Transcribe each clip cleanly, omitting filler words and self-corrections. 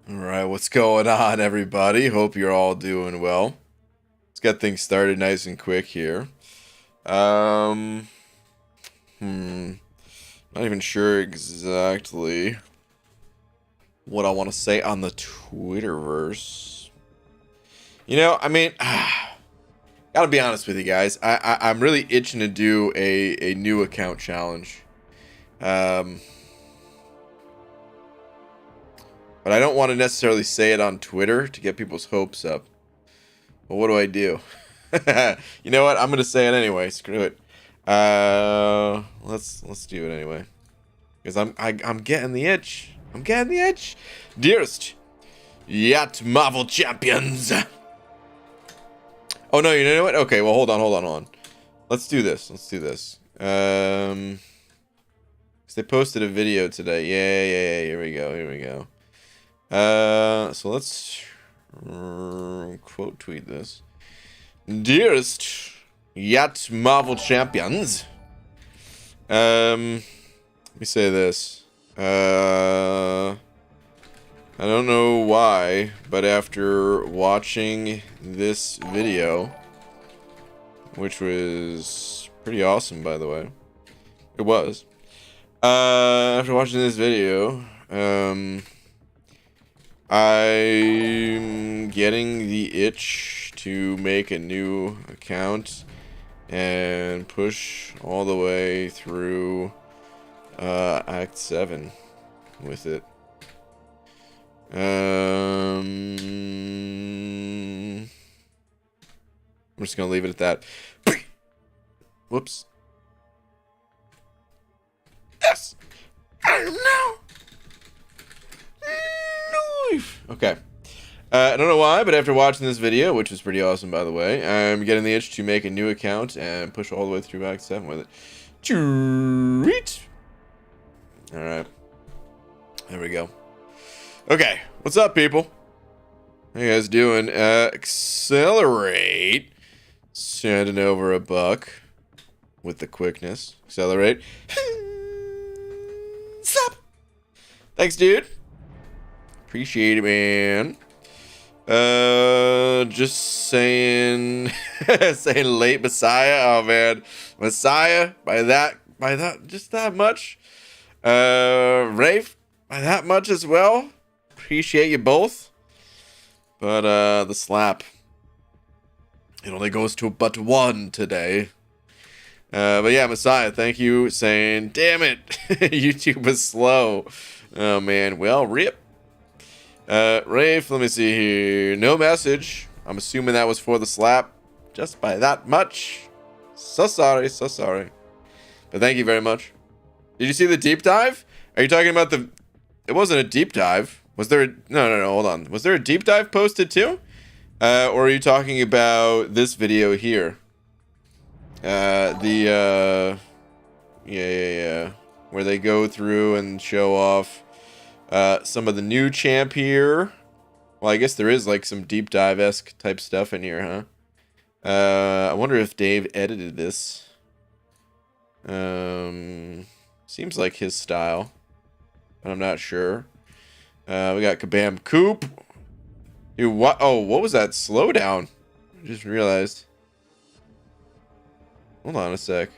All right, what's going on, everybody? Hope you're all doing well. Let's get things started nice and quick here. Um, Not even sure exactly what I want to say on the Twitterverse. Gotta be honest with you guys. I'm really itching to do a new account challenge. But I don't want to necessarily say it on Twitter to get people's hopes up. But what do I do? You know what? I'm gonna say it anyway. Screw it. Let's do it anyway. Because I'm getting the itch. I'm getting the itch. Dearest Yacht Marvel Champions. Oh no, you know what? Okay, well hold on. Let's do this. Because they posted a video today. Yeah. Here we go. So let's quote tweet this. Dearest Yacht Marvel Champions. Let me say this. I don't know why, but after watching this video, which was pretty awesome, by the way, it was. After watching this video, I'm getting the itch to make a new account and push all the way through Act 7 with it. I'm just gonna leave it at that. Whoops. Yes! I am now! Okay. I don't know why, but after watching this video, which was pretty awesome, by the way, I'm getting the itch to make a new account and push all the way through Act 7 with it. Treat! Alright. There we go. Okay. What's up, people? How you guys doing? Accelerate. Sending over a buck with the quickness. Accelerate. Stop! Thanks, dude. Appreciate it, man. Just saying, saying late Messiah. Oh man, Messiah by that, just that much. Rafe by that much as well. Appreciate you both. But the slap, it only goes to but one today. But yeah, Messiah, thank you. Saying, damn it, YouTube was slow. Oh man, well, rip. Rafe, let me see here. No message. I'm assuming that was for the slap. Just by that much. So sorry. But thank you very much. Did you see the deep dive? Are you talking about the... It wasn't a deep dive. Was there a... No, hold on. Was there a deep dive posted too? Or are you talking about this video here? Yeah. Where they go through and show off some of the new champ here. Well, I guess there is like some deep dive-esque type stuff in here, huh? I wonder if Dave edited this. Seems like his style, but I'm not sure. We got Kabam Coop. Dude, what? Oh, what was that slowdown? I just realized. Hold on a sec.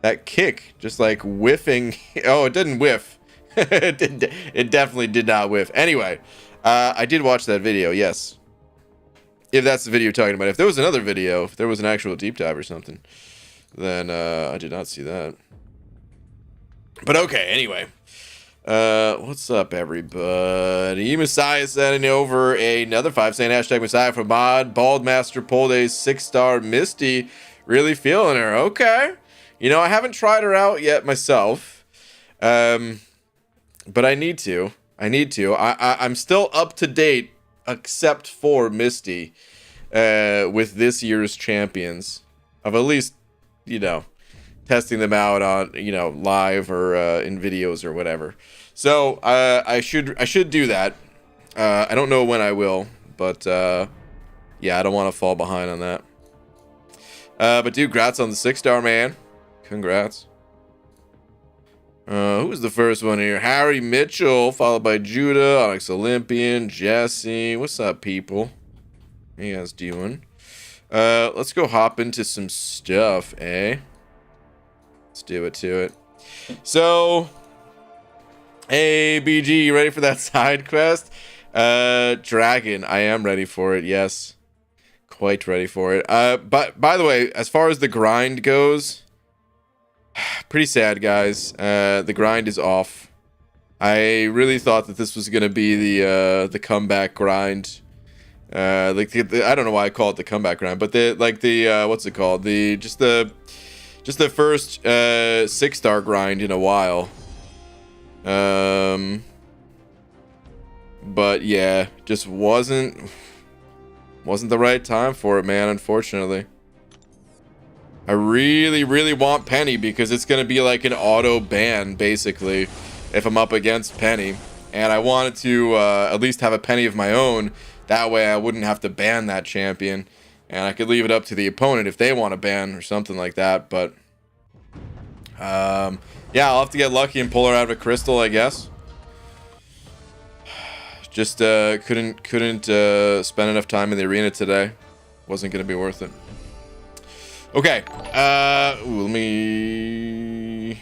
That kick, just like whiffing. Oh, it didn't whiff. It definitely did not whiff. Anyway, I did watch that video, yes. If that's the video you're talking about. If there was another video, if there was an actual deep dive or something, then I did not see that. But okay, anyway. What's up, everybody? Messiah sending over another 5 saying hashtag Messiah for mod. Baldmaster pulled a 6-star Misty. Really feeling her. Okay. You know, I haven't tried her out yet myself. But I need to. I'm still up to date, except for Misty, with this year's champions. Of at least, you know, testing them out on, you know, live or in videos or whatever. So I should do that. I don't know when I will, but yeah, I don't want to fall behind on that. But dude, congrats on the 6-star, man. Congrats. Who's the first one here? Harry Mitchell, followed by Judah, Onyx Olympian, Jesse. What's up, people? How you guys doing? Let's go hop into some stuff, eh? Let's do it to it. So, hey, BG, you ready for that side quest? Dragon, I am ready for it, yes. Quite ready for it. But by the way, as far as the grind goes, pretty sad, guys. The grind is off. I really thought that this was gonna be the comeback grind. Like I don't know why I call it the comeback grind, but what's it called? Just the first 6-star grind in a while. But yeah, just wasn't the right time for it, man, unfortunately. I really want Peni because it's gonna be like an auto ban basically if I'm up against Peni, and I wanted to at least have a Peni of my own. That way I wouldn't have to ban that champion, and I could leave it up to the opponent if they want to ban or something like that. But yeah, I'll have to get lucky and pull her out of a crystal, I guess. Just couldn't spend enough time in the arena today. Wasn't gonna be worth it. Okay. Let me.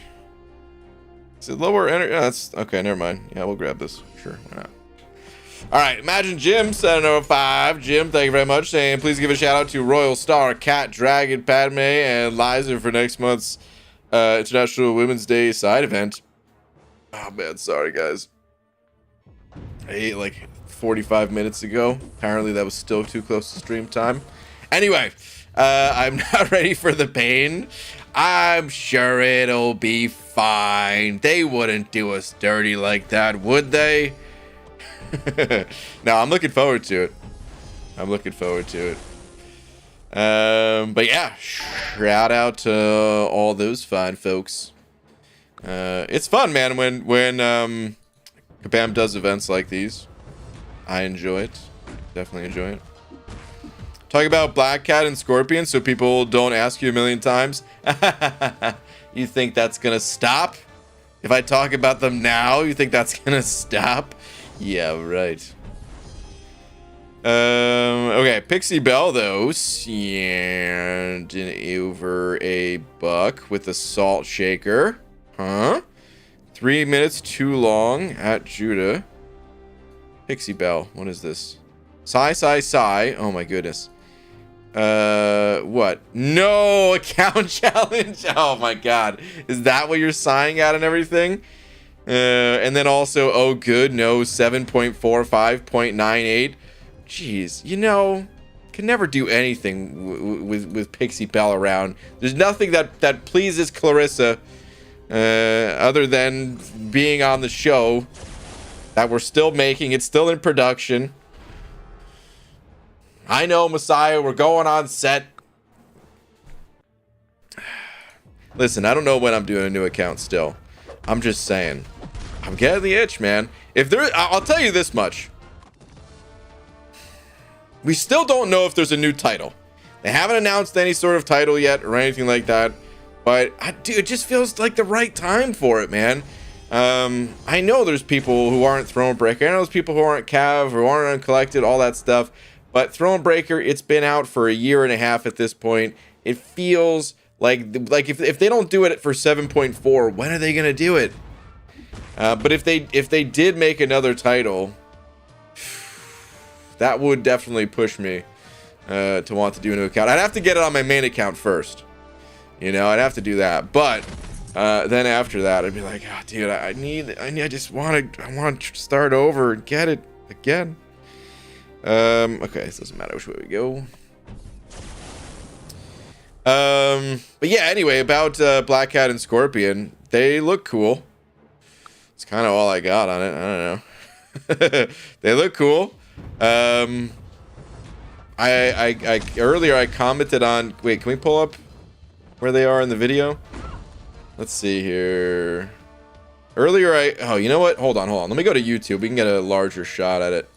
Is it lower energy? Yeah, that's okay. Never mind. Yeah, we'll grab this. Sure, why not? All right. Imagine Jim 705. Jim, thank you very much. Saying please give a shout out to Royal Star, Cat, Dragon, Padme, and Liza for next month's International Women's Day side event. Oh man, sorry guys. I ate like 45 minutes ago. Apparently that was still too close to stream time. Anyway, I'm not ready for the pain. I'm sure it'll be fine. They wouldn't do us dirty like that, would they? No, I'm looking forward to it. But yeah, shout out to all those fine folks. It's fun, man, when Kabam does events like these. I enjoy it. Definitely enjoy it. Talk about Black Cat and Scorpion so people don't ask you a million times. You think that's gonna stop? If I talk about them now, you think that's gonna stop? Yeah, right. Okay, Pixie Belle though, and over a buck with a salt shaker. Huh? 3 minutes too long at Judah. Pixie Belle, what is this? Sigh. Oh my goodness. What? No account challenge. Oh my god. Is that what you're sighing at and everything? And then also, oh good, no, 7.45.98. Jeez, you know, can never do anything with Pixie Belle around. There's nothing that pleases Clarissa other than being on the show that we're still making. It's still in production. I know, Messiah, we're going on set. Listen, I don't know when I'm doing a new account still. I'm just saying. I'm getting the itch, man. I'll tell you this much. We still don't know if there's a new title. They haven't announced any sort of title yet or anything like that. But, dude, it just feels like the right time for it, man. I know there's people who aren't Thronebreaker. I know there's people who aren't Cav, who aren't Uncollected, all that stuff. But Thronebreaker, it's been out for 1.5 years at this point. It feels like if they don't do it for 7.4, when are they gonna do it? But if they did make another title, that would definitely push me to want to do a new account. I'd have to get it on my main account first. You know, I'd have to do that. But then after that, I'd be like, oh, dude, I want to start over and get it again. Okay, this doesn't matter which way we go. But yeah, anyway, about Black Cat and Scorpion, they look cool. It's kind of all I got on it. I don't know. They look cool. I earlier I commented on. Wait, can we pull up where they are in the video? Let's see here. Earlier oh, you know what? Hold on. Let me go to YouTube. We can get a larger shot at it.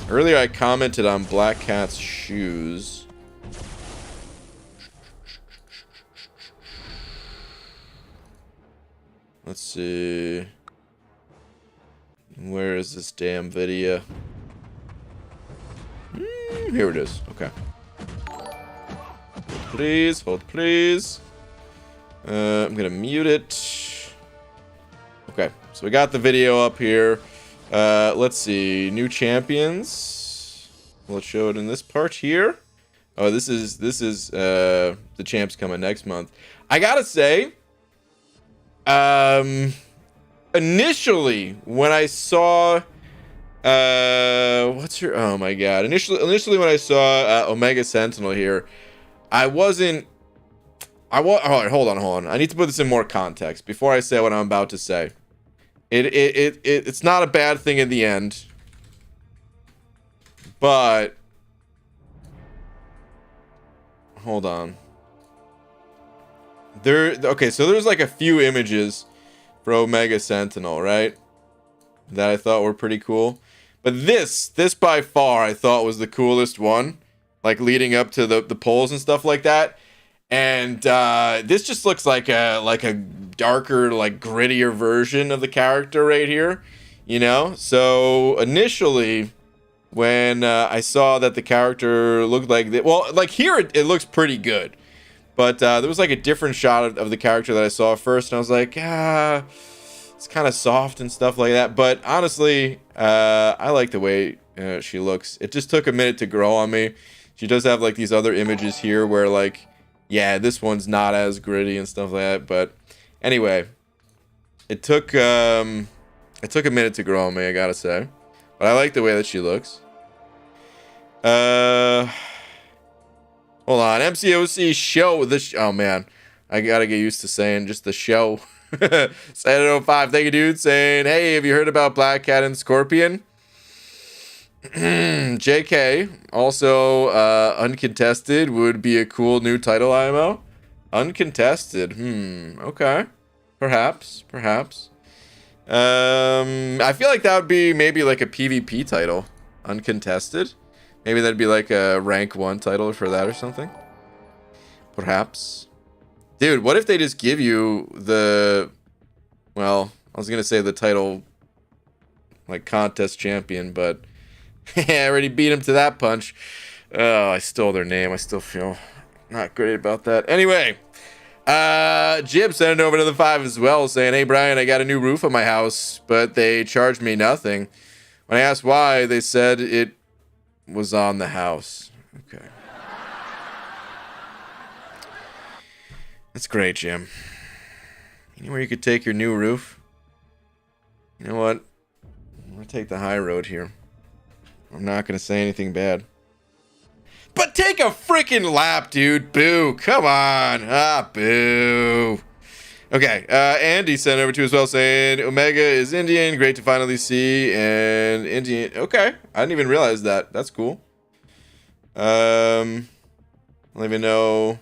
Earlier I commented on Black Cat's shoes. Let's see. Where is this damn video? Here it is. Okay. Please, hold please. I'm gonna mute it. Okay, so we got the video up here. Let's see. New champions. Let's show it in this part here. Oh, this is the champs coming next month. I gotta say, initially when I saw what's your, oh my god, initially when I saw Omega Sentinel here, all right, hold on, I need to put this in more context before I say what I'm about to say. It's not a bad thing in the end, but hold on. Okay, so there's like a few images for Omega Sentinel, right, that I thought were pretty cool. But this by far I thought was the coolest one, like leading up to the polls and stuff like that. And this just looks like a darker, like grittier version of the character right here, you know? So initially when I saw that the character looked like that, well, like here it looks pretty good. But there was like a different shot of the character that I saw first, and I was like, it's kind of soft and stuff like that. But honestly, I like the way she looks. It just took a minute to grow on me. She does have like these other images here where like, yeah, this one's not as gritty and stuff like that. But anyway, it took a minute to grow on me, I gotta say. But I like the way that she looks. Hold on, MCOC show this. Oh man, I gotta get used to saying just the show. Saturday05, thank you, dude. Saying, hey, have you heard about Black Cat and Scorpion? JK, also uncontested would be a cool new title IMO. Uncontested, okay, perhaps. I feel like that would be maybe like a PvP title, uncontested. Maybe that'd be like a rank 1 title for that or something. Perhaps. Dude, what if they just give you the, well, I was gonna say the title like contest champion, but I already beat him to that punch. Oh, I stole their name. I still feel not great about that. Anyway, Jib sent over another 5 as well, saying, hey Brian, I got a new roof on my house, but they charged me nothing. When I asked why, they said it was on the house. Okay. That's great, Jim. Anywhere you could take your new roof? You know what? I'm gonna take the high road here. I'm not gonna say anything bad. But take a freaking lap, dude. Boo. Come on. Boo. Okay, Andy sent over to as well saying, Omega is Indian. Great to finally see an Indian. Okay, I didn't even realize that. That's cool. I don't even know.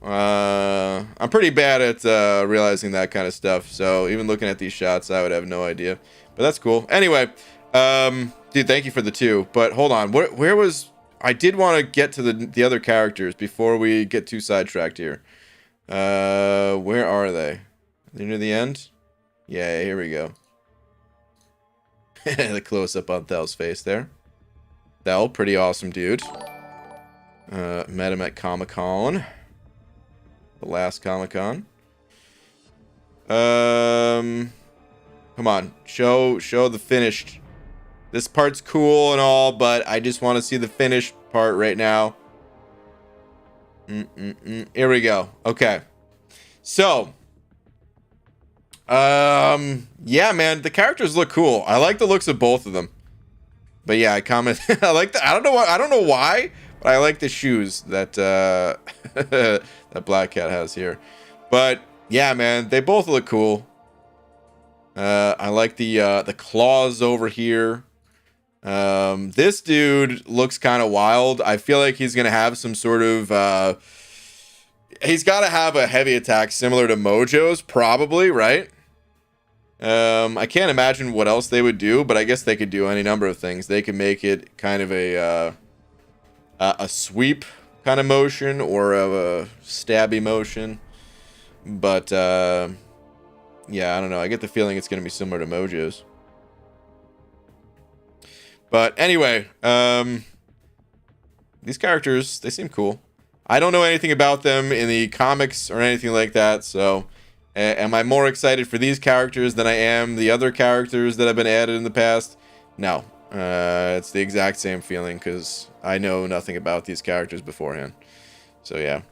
I'm pretty bad at realizing that kind of stuff. So even looking at these shots, I would have no idea. But that's cool. Anyway, dude, thank you for the 2. But hold on, where was? I did want to get to the other characters before we get too sidetracked here. Where are they? They're near the end? Yeah, here we go. The close-up on Thel's face there. Thel, pretty awesome dude. Met him at Comic-Con. The last Comic-Con. Come on, show the finished. This part's cool and all, but I just want to see the finished part right now. Here we go. Okay. So, yeah, man, the characters look cool. I like the looks of both of them. But yeah, I comment. I like the. I don't know why, but I like the shoes that that Black Cat has here. But yeah, man, they both look cool. I like the claws over here. This dude looks kind of wild. I feel like he's gonna have some sort of he's got to have a heavy attack similar to Mojo's, probably, right? I can't imagine what else they would do, but I guess they could do any number of things. They could make it kind of a sweep kind of motion or a stabby motion. But yeah, I don't know. I get the feeling it's going to be similar to Mojo's. But anyway, these characters, they seem cool. I don't know anything about them in the comics or anything like that, so am I more excited for these characters than I am the other characters that have been added in the past? No. It's the exact same feeling because I know nothing about these characters beforehand. So yeah.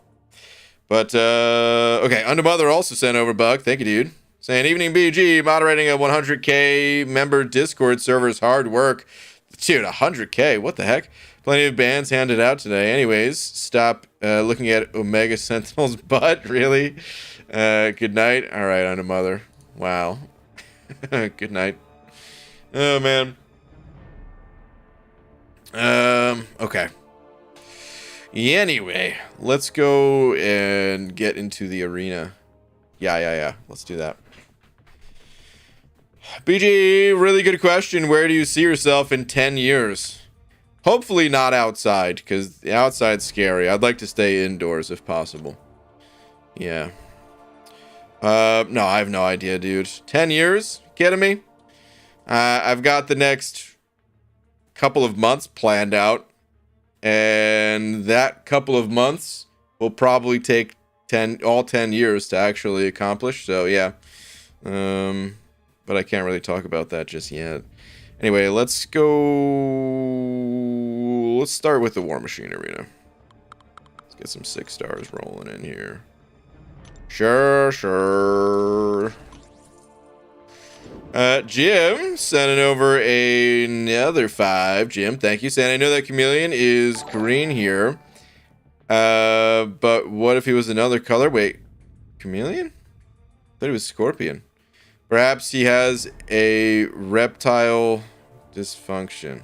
But, okay, Undermother also sent over Bug. Thank you, dude. Saying, evening BG, moderating a 100k member Discord server's hard work. Dude, 100k, what the heck? Plenty of bands handed out today. Anyways, stop looking at Omega Sentinel's butt, really? Good night. All right, Undermother. Wow. Good night. Oh, man. Okay. Anyway, let's go and get into the arena. Yeah. Let's do that. BG, really good question. Where do you see yourself in 10 years? Hopefully not outside, because the outside's scary. I'd like to stay indoors if possible. Yeah. No, I have no idea, dude. 10 years? Kidding me? I've got the next couple of months planned out. And that couple of months will probably take all 10 years to actually accomplish. So, yeah. But I can't really talk about that just yet. Anyway, let's go. Let's start with the War Machine Arena. Let's get some 6 stars rolling in here. Sure. Jim sending over another 5. Jim, thank you. Saying, I know that Chameleon is green here. But what if he was another color? Wait, Chameleon? I thought he was Scorpion. Perhaps he has a reptile dysfunction.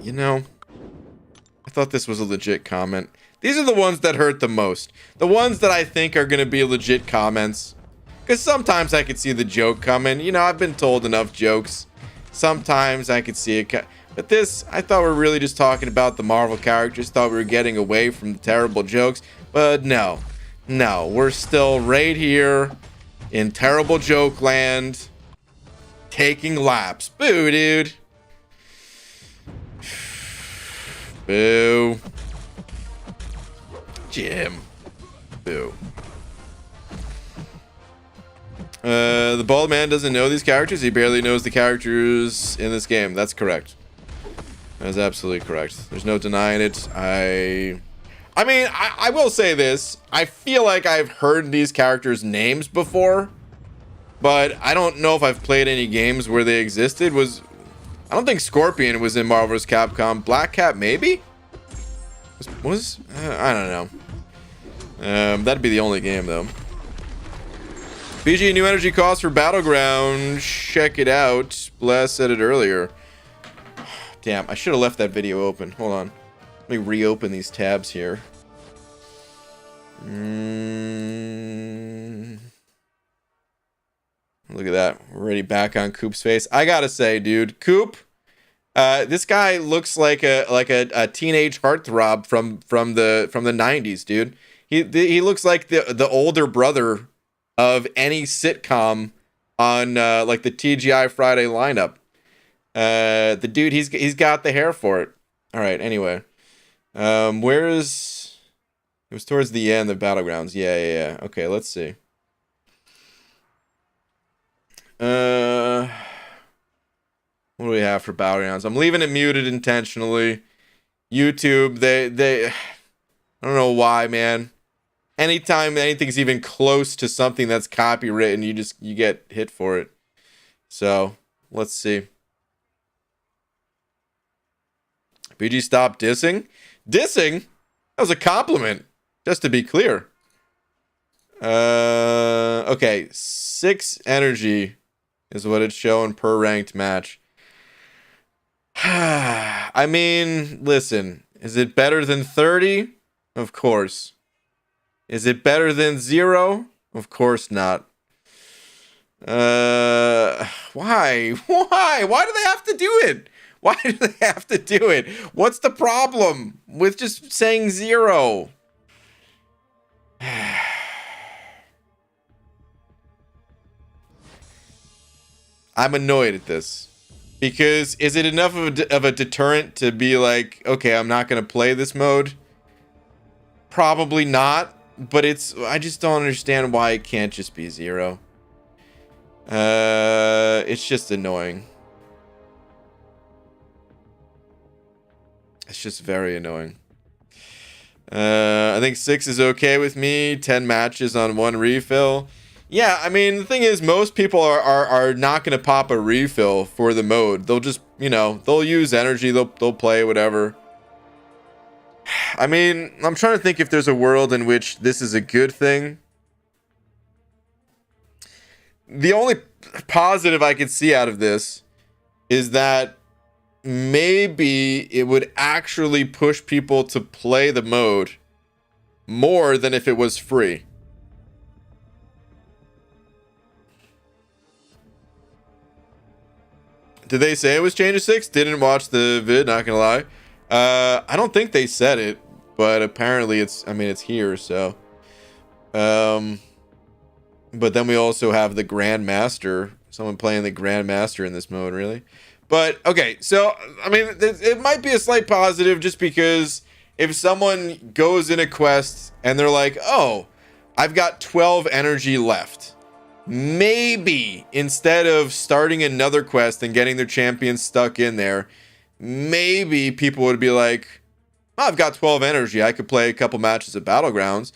You know, I thought this was a legit comment. These are the ones that hurt the most. The ones that I think are going to be legit comments. Because sometimes I could see the joke coming. You know, I've been told enough jokes. Sometimes I could see it. But this, I thought we were really just talking about the Marvel characters. Thought we were getting away from the terrible jokes. But no. No, we're still right here in terrible joke land. Taking laps. Boo, dude. Boo. Jim. Boo. The bald man doesn't know these characters. He barely knows the characters in this game. That's correct. That is absolutely correct. There's no denying it. I mean, I will say this. I feel like I've heard these characters' names before, but I don't know if I've played any games where they existed. I don't think Scorpion was in Marvel vs. Capcom. Black Cat, maybe? I don't know. That'd be the only game, though. BG, new energy cost for Battlegrounds. Check it out. Blast said it earlier. Damn, I should have left that video open. Hold on. Let me reopen these tabs here. Look at that. We're already back on Coop's face. I gotta say, dude, Coop, this guy looks like a teenage heartthrob from the 90s, dude. He looks like the older brother of any sitcom on like the TGI Friday lineup. The dude, he's got the hair for it. All right, anyway. It was towards the end of Battlegrounds. Yeah. Okay, let's see. What do we have for Battlegrounds? I'm leaving it muted intentionally. YouTube, they I don't know why, man. Anytime anything's even close to something that's copywritten, you get hit for it. So, let's see. BG, stop dissing. Dissing? That was a compliment, just to be clear. Okay, 6 energy is what it's showing per ranked match. I mean, listen, is it better than 30? Of course. Is it better than 0? Of course not. Why? Why do they have to do it? Why do they have to do it? What's the problem with just saying 0? I'm annoyed at this. Because is it enough of a deterrent to be like, okay, I'm not going to play this mode? Probably not. But I just don't understand why it can't just be 0. It's just annoying. It's just very annoying. I think 6 is okay with me. 10 matches on 1 refill. Yeah, I mean, the thing is, most people are not going to pop a refill for the mode. They'll just, they'll use energy. They'll play whatever. I mean, I'm trying to think if there's a world in which this is a good thing. The only positive I could see out of this is that maybe it would actually push people to play the mode more than if it was free. Did they say it was changed to 6? Didn't watch the vid, not gonna lie. I don't think they said it, but apparently it's here, so. But then we also have the Grandmaster. Someone playing the Grandmaster in this mode, really. But, okay, so, I mean, it might be a slight positive just because if someone goes in a quest and they're like, oh, I've got 12 energy left. Maybe instead of starting another quest and getting their champion stuck in there, maybe people would be like, oh, I've got 12 energy. I could play a couple matches at Battlegrounds.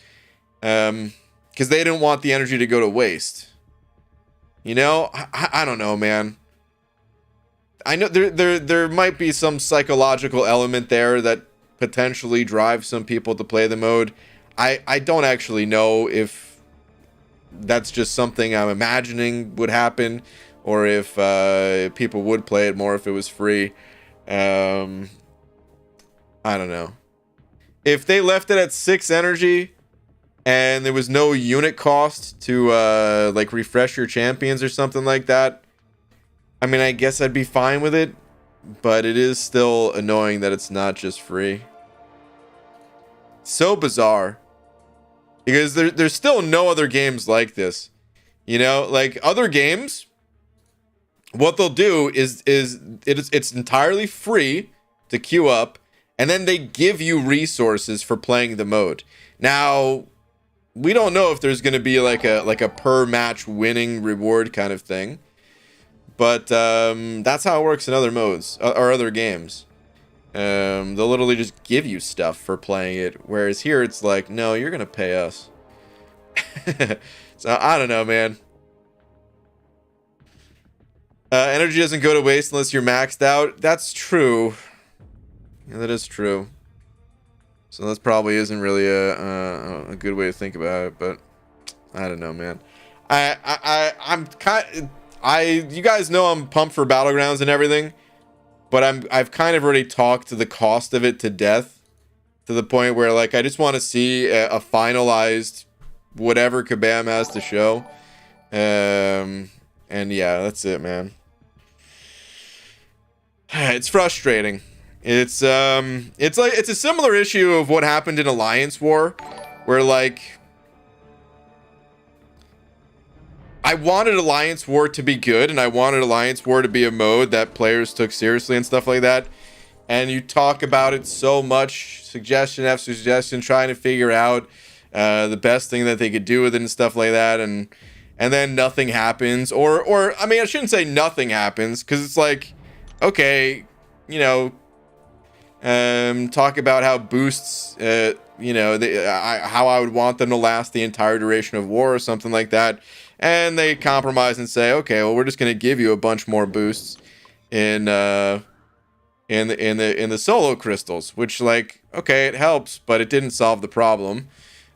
Because they didn't want the energy to go to waste. I don't know, man. I know there might be some psychological element there that potentially drives some people to play the mode. I don't actually know if that's just something I'm imagining would happen, or if people would play it more if it was free. I don't know. If they left it at 6 energy and there was no unit cost to like refresh your champions or something like that, I mean, I guess I'd be fine with it, but it is still annoying that it's not just free. So bizarre. Because there's still no other games like this. Like other games, what they'll do is it's entirely free to queue up, and then they give you resources for playing the mode. Now, we don't know if there's going to be like a per match winning reward kind of thing, but that's how it works in other modes or other games. They'll literally just give you stuff for playing it, whereas here it's like, no, you're gonna pay us. So I don't know, man. Energy doesn't go to waste unless you're maxed out. That's true. Yeah, that is true. So that probably isn't really a good way to think about it, but I don't know, man. You guys know I'm pumped for Battlegrounds and everything. But I've kind of already talked to the cost of it to death, to the point where like I just want to see a finalized whatever Kabam has to show. And yeah, that's it, man. It's frustrating. It's a similar issue of what happened in Alliance War, where like I wanted Alliance War to be good, and I wanted Alliance War to be a mode that players took seriously and stuff like that. And you talk about it so much, suggestion after suggestion, trying to figure out the best thing that they could do with it and stuff like that, and then nothing happens. Or I mean, I shouldn't say nothing happens, because it's like, okay, talk about how boosts, how I would want them to last the entire duration of war or something like that. And they compromise and say, okay, well, we're just going to give you a bunch more boosts in the solo crystals, which, like, okay, it helps, but it didn't solve the problem.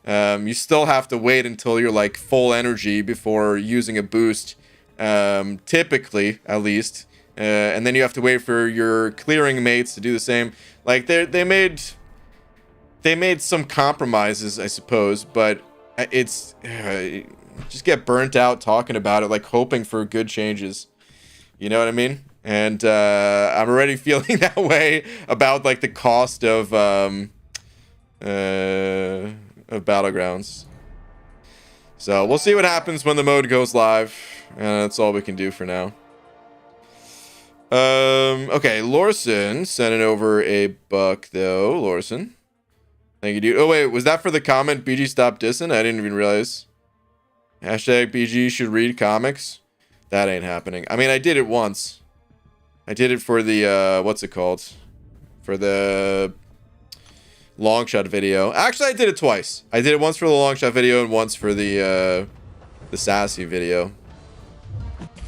You still have to wait until you're like full energy before using a boost, typically, at least. And then you have to wait for your clearing mates to do the same. Like they made some compromises, I suppose, but it's just get burnt out talking about it, like hoping for good changes. You know what I mean? And I'm already feeling that way about like the cost of Battlegrounds. So we'll see what happens when the mode goes live, and that's all we can do for now. Okay, Lorson sending over a buck though. Lorson, thank you, dude. Oh wait, was that for the comment BG stop dissing? I didn't even realize. Hashtag BG should read comics. That ain't happening. I mean, I did it once. I did it for the what's it called? For the long shot video. Actually, I did it twice. I did it once for the long shot video and once for the sassy video.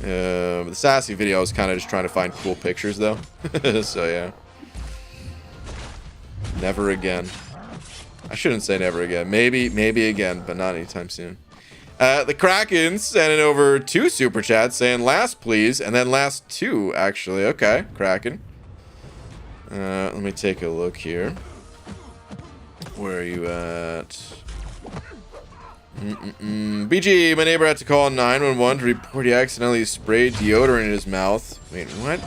The sassy video, I was kind of just trying to find cool pictures, though. So, yeah. Never again. I shouldn't say never again. Maybe again, but not anytime soon. The Kraken sending over 2 super chats saying last, please. And then last 2, actually. Okay, Kraken. Let me take a look here. Where are you at? BG, my neighbor had to call 911 to report he accidentally sprayed deodorant in his mouth. Wait, what?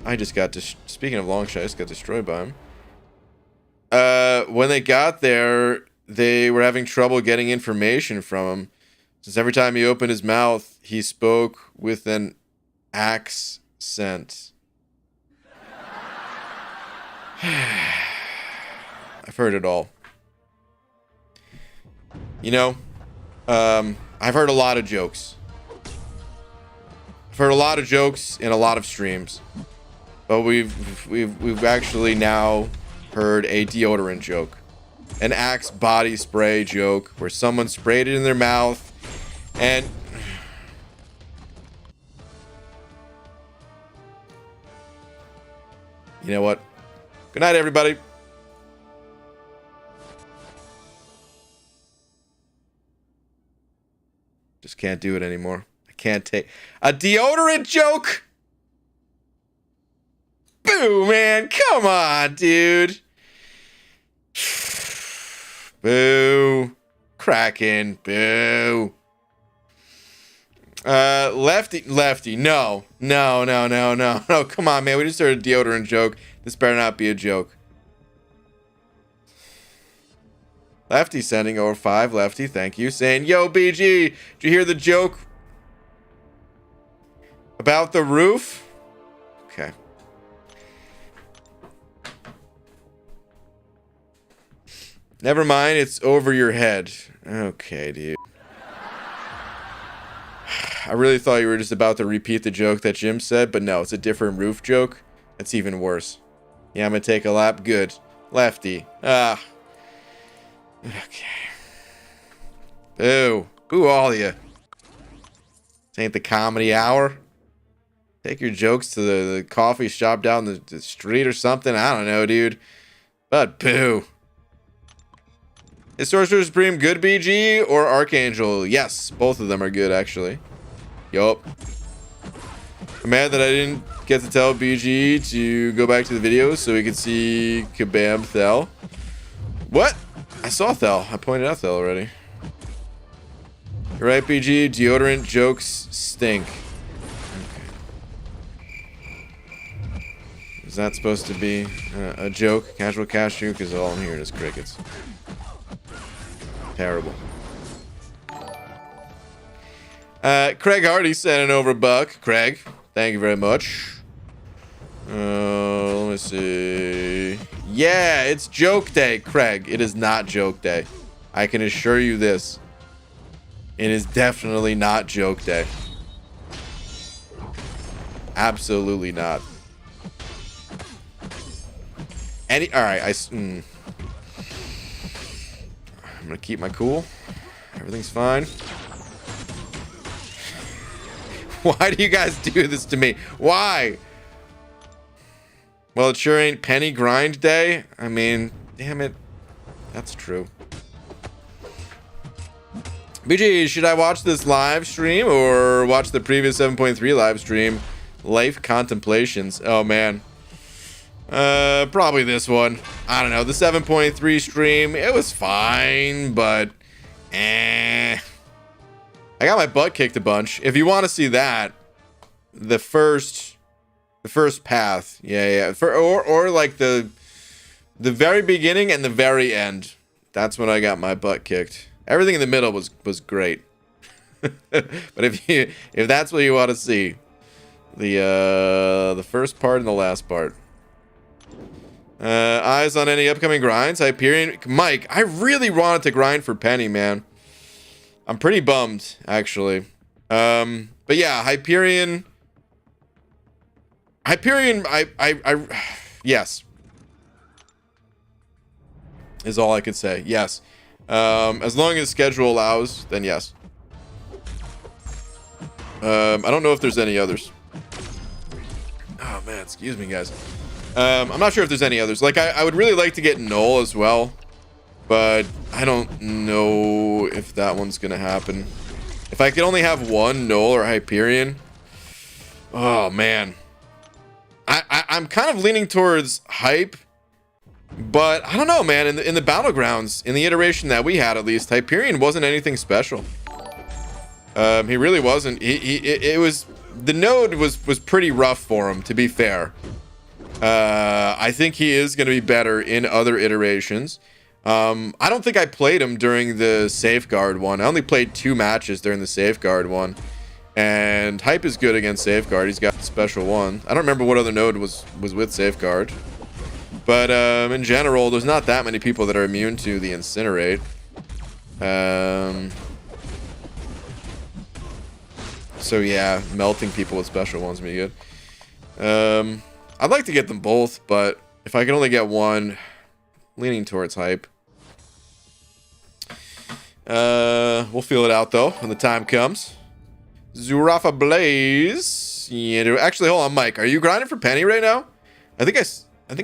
I just got speaking of long shot, I just got destroyed by him. When they got there, they were having trouble getting information from him, since every time he opened his mouth, he spoke with an accent. I've heard it all. You know, I've heard a lot of jokes. I've heard a lot of jokes in a lot of streams, but we've actually now heard a deodorant joke, an Axe body spray joke where someone sprayed it in their mouth, and you know what? Good night, everybody. Just can't do it anymore. I can't take a deodorant joke. Boo, man. Come on, dude. Boo. Kraken. Boo. Lefty. No. Come on, man. We just heard a deodorant joke. This better not be a joke. Lefty sending over 5. Lefty, thank you. Saying, yo, BG, did you hear the joke about the roof? Okay. Never mind, it's over your head. Okay, dude. I really thought you were just about to repeat the joke that Jim said, but no, it's a different roof joke. That's even worse. Yeah, I'm gonna take a lap. Good. Lefty. Ah. Okay. Boo. Boo all of you. This ain't the comedy hour. Take your jokes to the coffee shop down the street or something. I don't know, dude. But boo. Is Sorcerer Supreme good, BG, or Archangel? Yes, both of them are good, actually. Yup. I'm mad that I didn't get to tell BG to go back to the video so we could see Kabam Thel. What? I saw Thel. I pointed out Thel already. You're right, BG. Deodorant jokes stink. Okay. Is that supposed to be a joke? Casual cashew? Because all I'm hearing is crickets. Terrible. Craig Hardy sending over a buck. Craig, thank you very much. Let me see. Yeah, it's joke day, Craig. It is not joke day. I can assure you this. It is definitely not joke day. Absolutely not. Alright, I'm gonna keep my cool. Everything's fine. Why do you guys do this to me? Why? Well, it sure ain't penny grind day. I mean, damn it. That's true. BG, should I watch this live stream or watch the previous 7.3 live stream? Life Contemplations. Oh, man. Probably this one. I don't know. The 7.3 stream, it was fine, but I got my butt kicked a bunch. If you want to see that, the first path, yeah. Or like the very beginning and the very end. That's when I got my butt kicked. Everything in the middle was great. But if that's what you want to see, the first part and the last part. Eyes on any upcoming grinds? Hyperion, Mike. I really wanted to grind for Peni, man. I'm pretty bummed, actually. But yeah, Hyperion. Yes. Is all I can say. Yes. As long as schedule allows, then yes. I don't know if there's any others. Oh man, excuse me, guys. I'm not sure if there's any others. Like, I would really like to get Null as well, but I don't know if that one's gonna happen. If I could only have one, Null or Hyperion. Oh man. I'm kind of leaning towards Hype, but I don't know, man. In the Battlegrounds, in the iteration that we had, at least, Hyperion wasn't anything special. He really wasn't. It was, the node was pretty rough for him, to be fair. I think he is going to be better in other iterations. I don't think I played him during the Safeguard one. I only played 2 matches during the Safeguard one. And Hype is good against Safeguard. He's got the special one. I don't remember what other node was with Safeguard. But in general, there's not that many people that are immune to the Incinerate. So yeah, melting people with special ones would be good. I'd like to get them both, but if I can only get one, leaning towards Hype. We'll feel it out though when the time comes. Zurafa Blaze. Yeah, actually, hold on, Mike. Are you grinding for Peni right now? I think I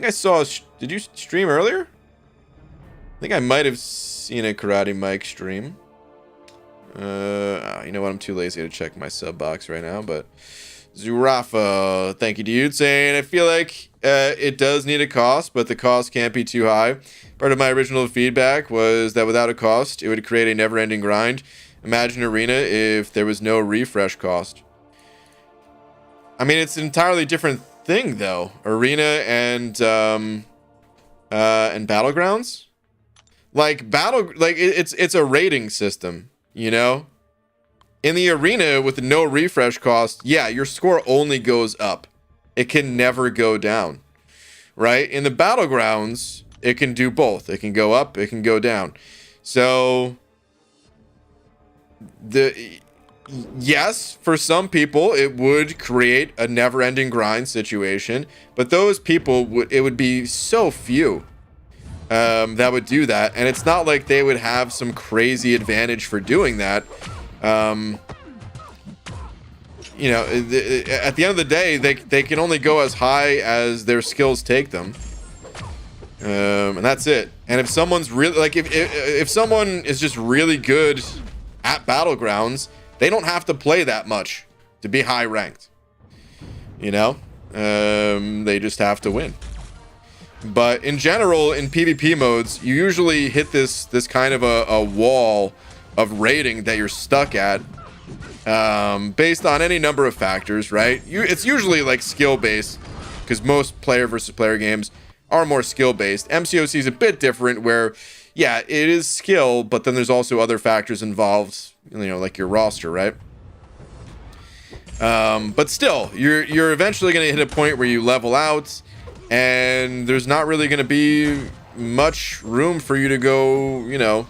saw. Did you stream earlier? I think I might have seen a Karate Mike stream. You know what? I'm too lazy to check my sub box right now. But Zurafa, thank you, dude. Saying I feel like it does need a cost, but the cost can't be too high. Part of my original feedback was that without a cost, it would create a never-ending grind. Imagine Arena if there was no refresh cost. I mean, it's an entirely different thing, though. Arena and Battlegrounds, it's a rating system, you know. In the Arena with no refresh cost, yeah, your score only goes up. It can never go down, right? In the Battlegrounds, it can do both. It can go up, it can go down. So yes, for some people it would create a never-ending grind situation, but those people would be so few that would do that, and it's not like they would have some crazy advantage for doing that. You know, at the end of the day, they can only go as high as their skills take them, and that's it. And if someone's really like, if someone is just really good at Battlegrounds, they don't have to play that much to be high ranked, you know. They just have to win. But in general, in PvP modes, you usually hit this kind of a wall of rating that you're stuck at, based on any number of factors, right? It's usually like skill based, because most player versus player games are more skill based. MCOC is a bit different, where yeah, it is skill, but then there's also other factors involved, you know, like your roster, right? But still, you're eventually going to hit a point where you level out, and there's not really going to be much room for you to go, you know,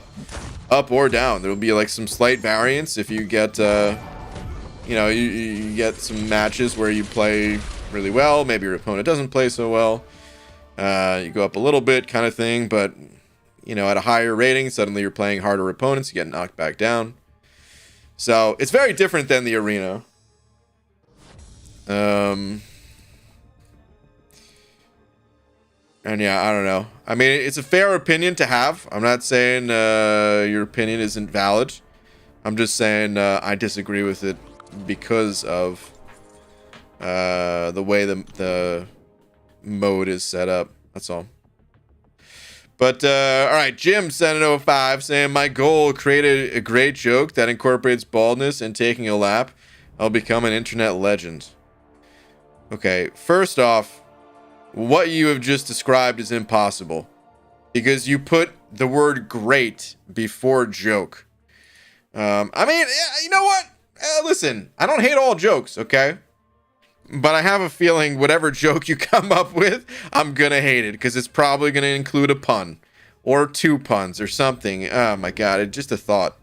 up or down. There will be like some slight variance if you get, you know, you get some matches where you play really well, maybe your opponent doesn't play so well. You go up a little bit, kind of thing, but you know, at a higher rating, suddenly you're playing harder opponents, you get knocked back down. So it's very different than the Arena. And yeah, I don't know. I mean, it's a fair opinion to have. I'm not saying your opinion isn't valid. I'm just saying I disagree with it because of the way the mode is set up. That's all. But all right, Jim sent an 05 saying my goal: create a great joke that incorporates baldness and taking a lap. I'll become an internet legend. Okay, first off, what you have just described is impossible because you put the word great before joke. I mean, you know what? Listen, I don't hate all jokes, okay? But I have a feeling whatever joke you come up with, I'm gonna hate it because it's probably gonna include a pun or 2 puns or something. Oh my god, it's just a thought.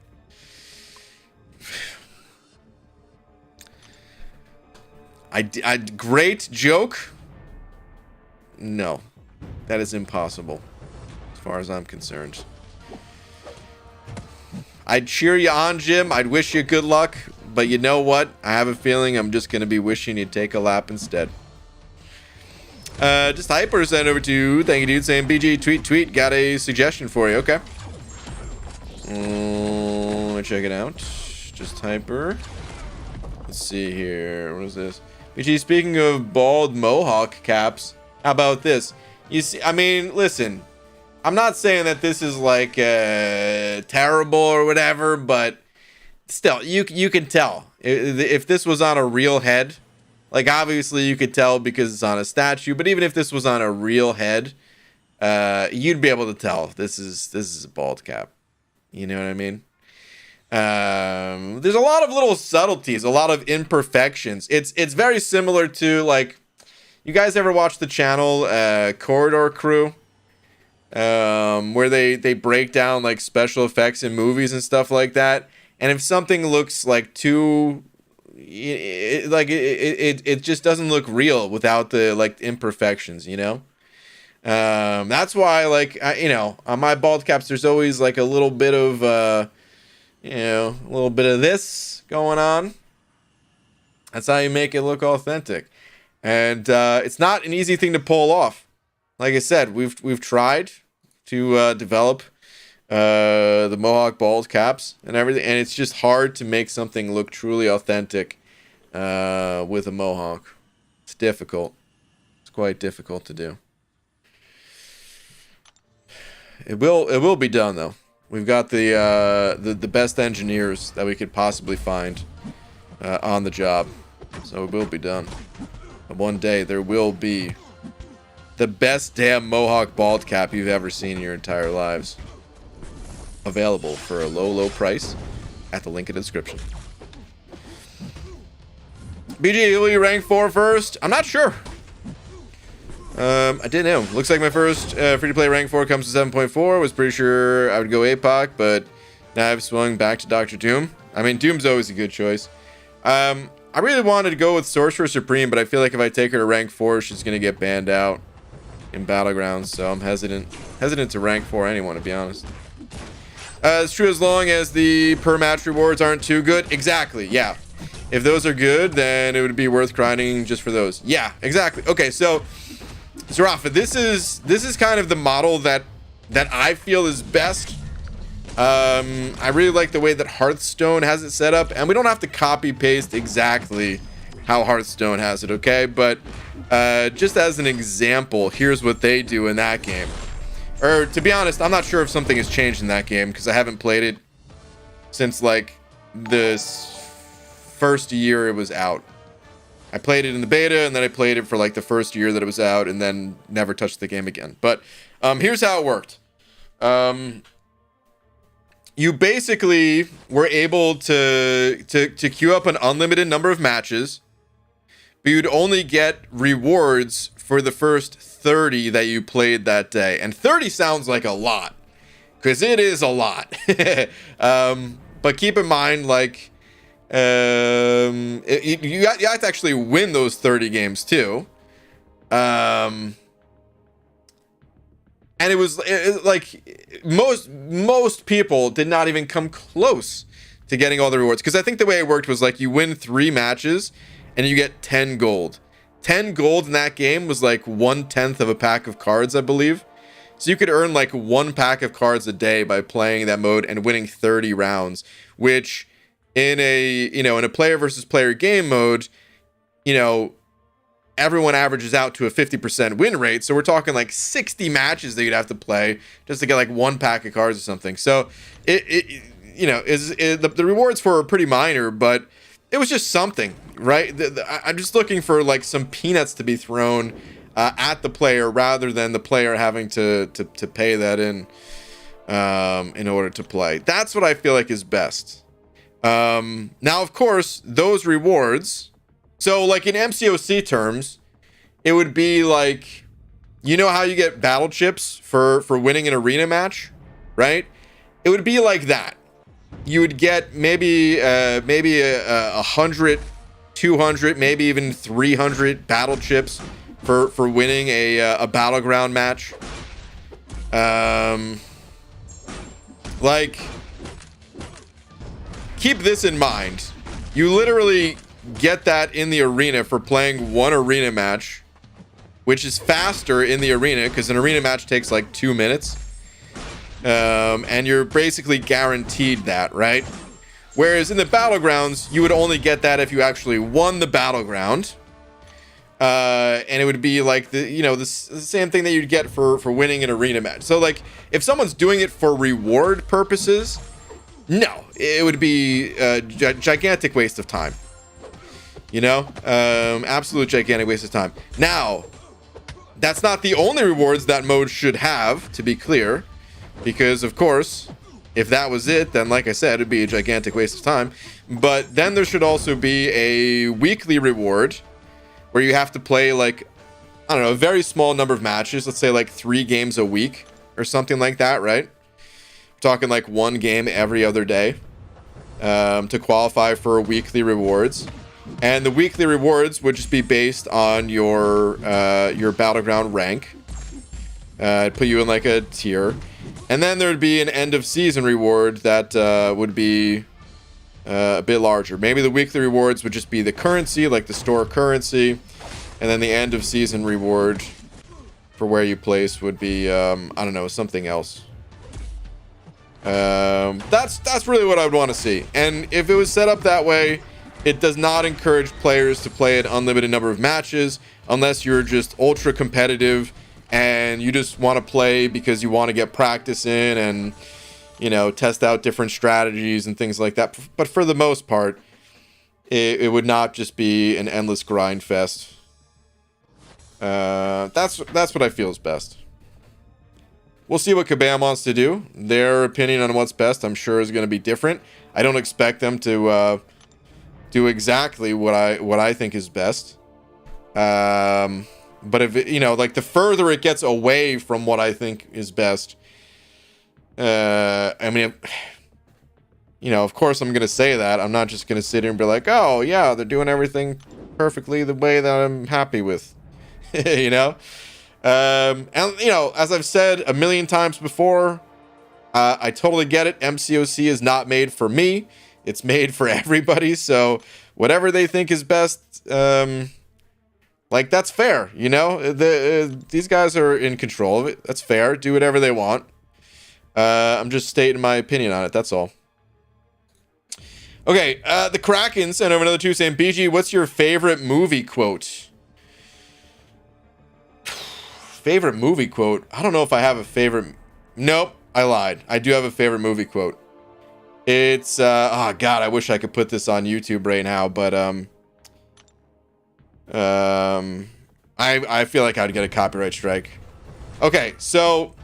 I great joke? No, that is impossible as far as I'm concerned. I'd cheer you on, Jim. I'd wish you good luck. But you know what? I have a feeling I'm just going to be wishing you'd take a lap instead. Just Hyper sent over to, thank you, dude, saying, BG, tweet, got a suggestion for you. Okay. Let me check it out. Just Hyper. Let's see here. What is this? BG, speaking of bald mohawk caps, how about this? You see, I mean, listen, I'm not saying that this is like terrible or whatever, but still, you can tell if this was on a real head. Like, obviously you could tell because it's on a statue, but even if this was on a real head, you'd be able to tell this is a bald cap. You know what I mean? There's a lot of little subtleties, a lot of imperfections. It's very similar to, like, you guys ever watch the channel Corridor Crew? Where they break down like special effects in movies and stuff like that. And if something looks like too, it just doesn't look real without the like imperfections, you know. That's why, like, on my bald caps, there's always like a little bit of, a little bit of this going on. That's how you make it look authentic, and it's not an easy thing to pull off. Like I said, we've tried to develop the Mohawk bald caps and everything, and it's just hard to make something look truly authentic with a Mohawk. It's difficult. It's quite difficult to do. It will be done though. We've got the best engineers that we could possibly find on the job, so it will be done. And one day there will be the best damn Mohawk bald cap you've ever seen in your entire lives. Available for a low price at the link in the description. BG, will you rank 4 first? I'm not sure. I didn't know. Looks like my first free-to-play rank 4 comes to 7.4. Was pretty sure I would go APOC, but now I've swung back to Dr. Doom. I mean, Doom's always a good choice. I really wanted to go with Sorcerer Supreme, but I feel like if I take her to rank 4, she's going to get banned out in Battlegrounds, so I'm hesitant to rank 4 anyone, to be honest. It's true as long as the per-match rewards aren't too good. Exactly, yeah. If those are good, then it would be worth grinding just for those. Yeah, exactly. Okay, so Zarafa, this is kind of the model that I feel is best. I really like the way that Hearthstone has it set up, and we don't have to copy paste exactly how Hearthstone has it, okay? But just as an example, here's what they do in that game. Or to be honest, I'm not sure if something has changed in that game because I haven't played it since like this first year it was out. I played it in the beta, and then I played it for like the first year that it was out, and then never touched the game again. But here's how it worked. You basically were able to queue up an unlimited number of matches, but you'd only get rewards for the first 30 that you played that day. And 30 sounds like a lot, because it is a lot. But keep in mind, like, you have to actually win those 30 games too. And it was like most people did not even come close to getting all the rewards, because I think the way it worked was like you win 3 matches and you get 10 gold. 10 gold in that game was like 1/10 of a pack of cards, I believe. So you could earn like 1 pack of cards a day by playing that mode and winning 30 rounds, which in a player versus player game mode, everyone averages out to a 50% win rate. So we're talking like 60 matches that you'd have to play just to get like one pack of cards or something. So it the rewards for are pretty minor, but it was just something, right? I'm just looking for like some peanuts to be thrown at the player rather than the player having to pay that in order to play. That's what I feel like is best. Now, of course, those rewards. So, like in MCOC terms, it would be like, you know how you get battle chips for winning an arena match, right? It would be like that. You would get maybe 100, 200, maybe even 300 battle chips for winning a battleground match. Like, keep this in mind. You literally get that in the arena for playing one arena match, which is faster in the arena because an arena match takes like 2 minutes. And you're basically guaranteed that, right? Whereas in the battlegrounds, you would only get that if you actually won the battleground. And it would be like the same thing that you'd get for winning an arena match. So like if someone's doing it for reward purposes, no, it would be a gigantic waste of time. Absolute gigantic waste of time. Now, that's not the only rewards that mode should have, to be clear, because of course, if that was it, then like I said, it'd be a gigantic waste of time. But then there should also be a weekly reward where you have to play like, I don't know, a very small number of matches. Let's say like 3 games a week or something like that, right? We're talking like 1 game every other day to qualify for weekly rewards. And the weekly rewards would just be based on your battleground rank. It'd put you in like a tier. And then there would be an end of season reward that would be a bit larger. Maybe the weekly rewards would just be the currency, like the store currency. And then the end of season reward for where you place would be, I don't know, something else. That's really what I would want to see. And if it was set up that way, it does not encourage players to play an unlimited number of matches unless you're just ultra competitive and you just want to play because you want to get practice in and, test out different strategies and things like that. But for the most part, it would not just be an endless grind fest. That's what I feel is best. We'll see what Kabam wants to do. Their opinion on what's best, I'm sure, is going to be different. I don't expect them to do exactly what I think is best. But if like the further it gets away from what I think is best, I mean, of course I'm gonna say that. I'm not just gonna sit here and be like, oh yeah, they're doing everything perfectly the way that I'm happy with. And as I've said a million times before, I totally get it. MCOC is not made for me. It's made for everybody, so whatever they think is best, that's fair, these guys are in control of it. That's fair. Do whatever they want. I'm just stating my opinion on it. That's all. Okay, the Kraken sent over another 2 saying, BG, what's your favorite movie quote? Favorite movie quote? I don't know if I have a favorite. Nope, I lied. I do have a favorite movie quote. It's oh god, I wish I could put this on YouTube right now, but I feel like I'd get a copyright strike. Okay, so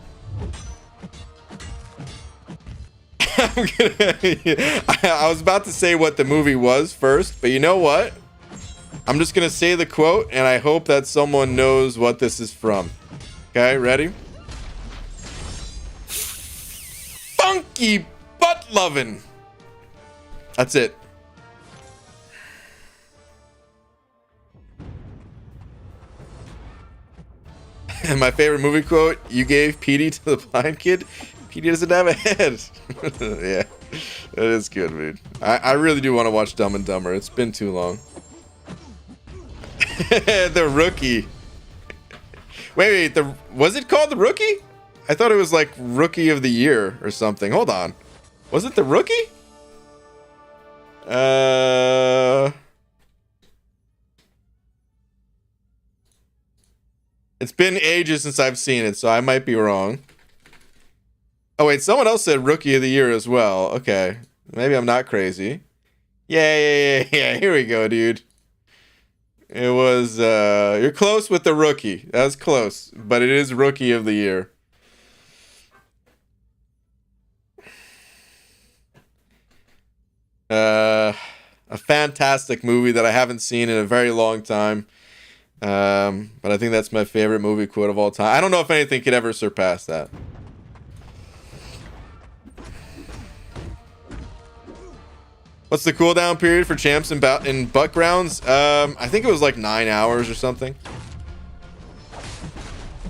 I was about to say what the movie was first, but you know what? I'm just gonna say the quote, and I hope that someone knows what this is from. Okay, ready? Funky butt lovin'. That's it. And my favorite movie quote, you gave Petey to the blind kid. Petey doesn't have a head. Yeah, that is good, dude. I really do want to watch Dumb and Dumber. It's been too long. The Rookie. Wait, was it called The Rookie? I thought it was like Rookie of the Year or something. Hold on. Was it The Rookie? It's been ages since I've seen it, so I might be wrong. Oh, wait, someone else said Rookie of the Year as well. Okay. Maybe I'm not crazy. Yeah. Here we go, dude. It was, you're close with the Rookie. That was close, but it is Rookie of the Year. A fantastic movie that I haven't seen in a very long time. But I think that's my favorite movie quote of all time. I don't know if anything could ever surpass that. What's the cooldown period for champs in Battlegrounds? I think it was like 9 hours or something.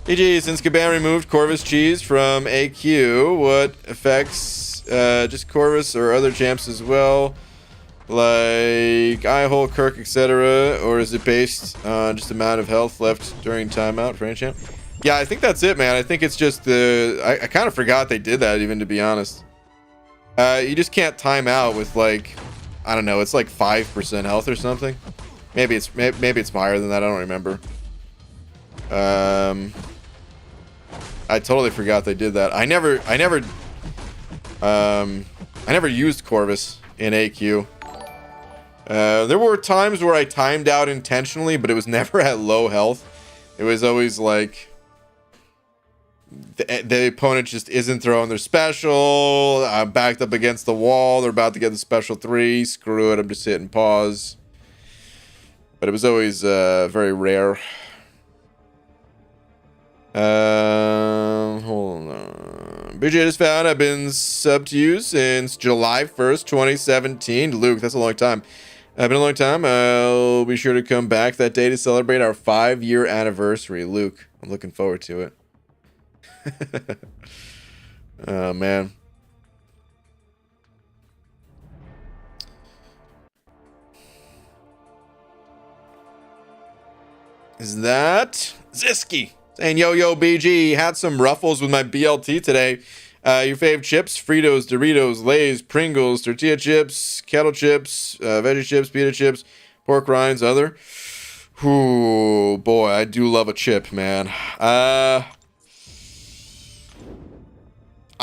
GG, since Caban removed Corvus Cheese from AQ, what affects just Corvus or other champs as well? Like Eyehole, Kirk, etc. Or is it based on just amount of health left during timeout for any champ? Yeah, I think that's it, man. I think it's just the... I kind of forgot they did that, even, to be honest. You just can't time out with, like... I don't know, it's like 5% health or something. Maybe it's higher than that, I don't remember. I totally forgot they did that. I never used Corvus in AQ. There were times where I timed out intentionally, but it was never at low health. It was always like the opponent just isn't throwing their special. I'm backed up against the wall. They're about to get the special 3. Screw it. I'm just hitting pause. But it was always very rare. Hold on. BJ just found I've been sub to you since July 1st, 2017. Luke, that's a long time. Been a long time. I'll be sure to come back that day to celebrate our 5-year anniversary. Luke, I'm looking forward to it. Oh, man. Is that Ziski? Saying, yo, BG, had some ruffles with my BLT today. Your fave chips, Fritos, Doritos, Lay's, Pringles, tortilla chips, kettle chips, veggie chips, pita chips, pork rinds, other. Ooh, boy, I do love a chip, man.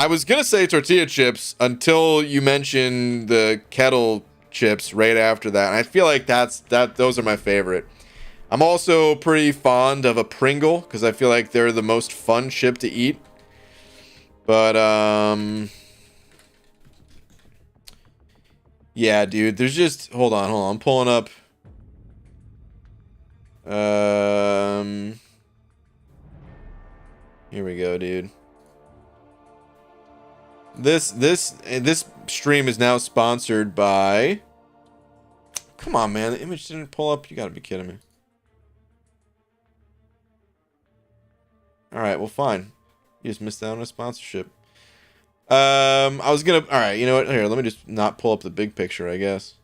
I was going to say tortilla chips until you mentioned the kettle chips right after that. And I feel like those are my favorite. I'm also pretty fond of a Pringle because I feel like they're the most fun chip to eat. But, yeah, dude, there's just, hold on, I'm pulling up, here we go, dude. This stream is now sponsored by, come on, man, the image didn't pull up, you gotta be kidding me. Alright, well, fine. You just missed out on a sponsorship. I was gonna... Alright, you know what? Here, let me just not pull up the big picture, I guess.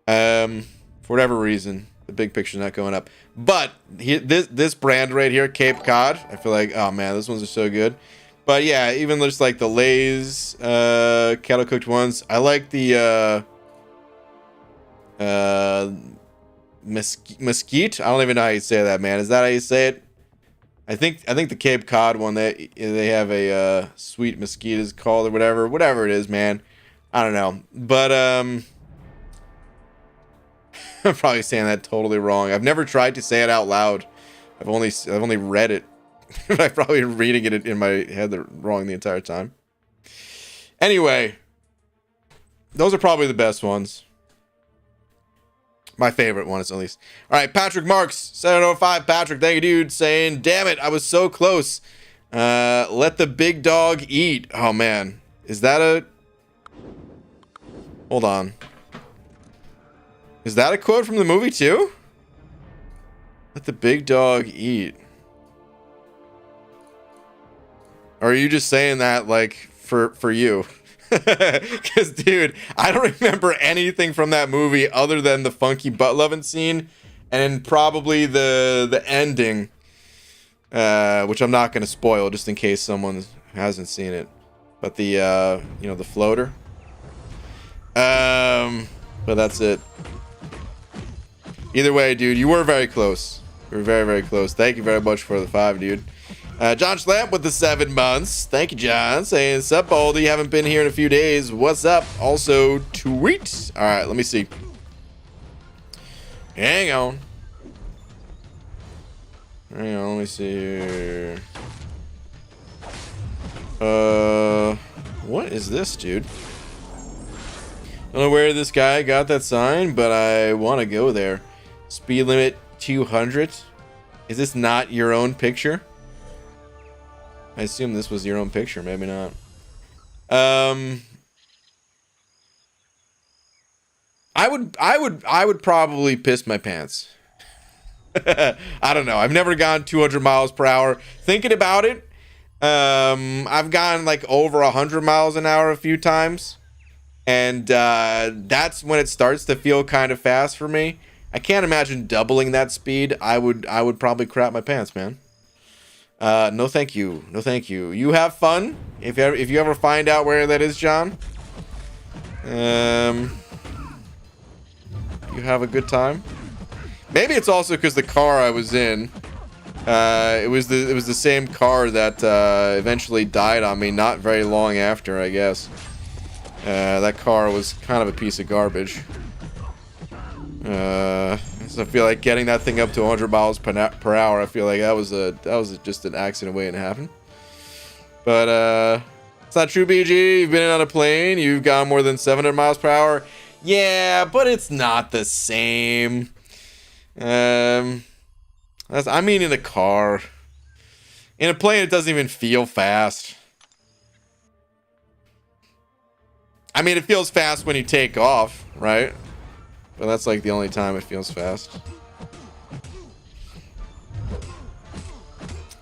For whatever reason, the big picture's not going up. But, this brand right here, Cape Cod, I feel like, oh man, those ones are so good. But yeah, even just like the Lay's, kettle cooked ones. I like the, mesquite? I don't even know how you say that, man. Is that how you say it? I think the Cape Cod one, they have a sweet mesquite is called or whatever it is, man. I don't know, but I'm probably saying that totally wrong. I've never tried to say it out loud. I've only read it. I'm probably reading it in my head wrong the entire time. Anyway, those are probably the best ones. My favorite one is at least. All right, Patrick Marks, 705. Patrick, thank you, dude. Saying, damn it, I was so close. Let the big dog eat. Oh, man. Is that a... Hold on. Is that a quote from the movie, too? Let the big dog eat. Or are you just saying that, like, for you? Because, dude, I don't remember anything from that movie other than the funky butt-loving scene and probably the ending, which I'm not going to spoil just in case someone hasn't seen it. But the, you know, the floater. But that's it. Either way, dude, you were very close. We're very, very close. Thank you very much for the 5, dude. John Schlamp with the 7 months. Thank you, John. Saying, sup, Baldy? Haven't been here in a few days. What's up? Also, tweet. All right, let me see. Hang on. Hang on, let me see here. What is this, dude? I don't know where this guy got that sign, but I want to go there. Speed limit 200. Is this not your own picture? I assume this was your own picture. Maybe not. I would probably piss my pants. I don't know. I've never gone 200 miles per hour. Thinking about it, I've gone like over 100 miles an hour a few times. And that's when it starts to feel kind of fast for me. I can't imagine doubling that speed. I would probably crap my pants, man. No thank you. No thank you. You have fun. If you ever find out where that is, John. You have a good time. Maybe it's also because the car I was in, it was the same car that eventually died on me not very long after, I guess. That car was kind of a piece of garbage. So I feel like getting that thing up to 100 miles per hour, I feel like that was just an accident waiting to happen. But it's not true, BG. You've been on a plane. You've gone more than 700 miles per hour. Yeah, but it's not the same. I mean, in a car. In a plane, it doesn't even feel fast. I mean, it feels fast when you take off, right? But that's like the only time it feels fast.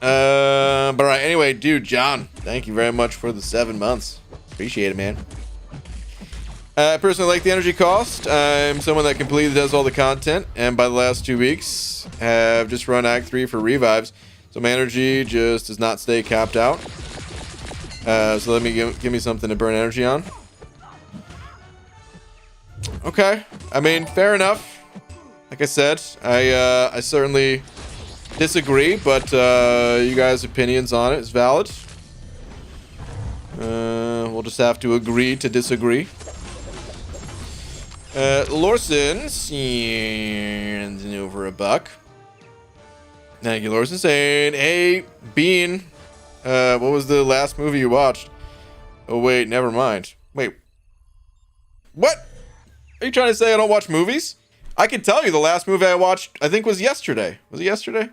But right, anyway, dude, John, thank you very much for the 7 months. Appreciate it, man. I personally like the energy cost. I'm someone that completely does all the content, and by the last 2 weeks, have just run Act 3 for revives. So my energy just does not stay capped out. So let me give me something to burn energy on. Okay, I mean, fair enough. Like I said, I certainly disagree, but you guys' opinions on it is valid. We'll just have to agree to disagree. Lorson sends over $1. Thank you, Lorson, saying, hey, Bean, what was the last movie you watched? Oh, wait, never mind. Wait. What? Are you trying to say I don't watch movies? I can tell you the last movie I watched, I think, was yesterday. Was it yesterday?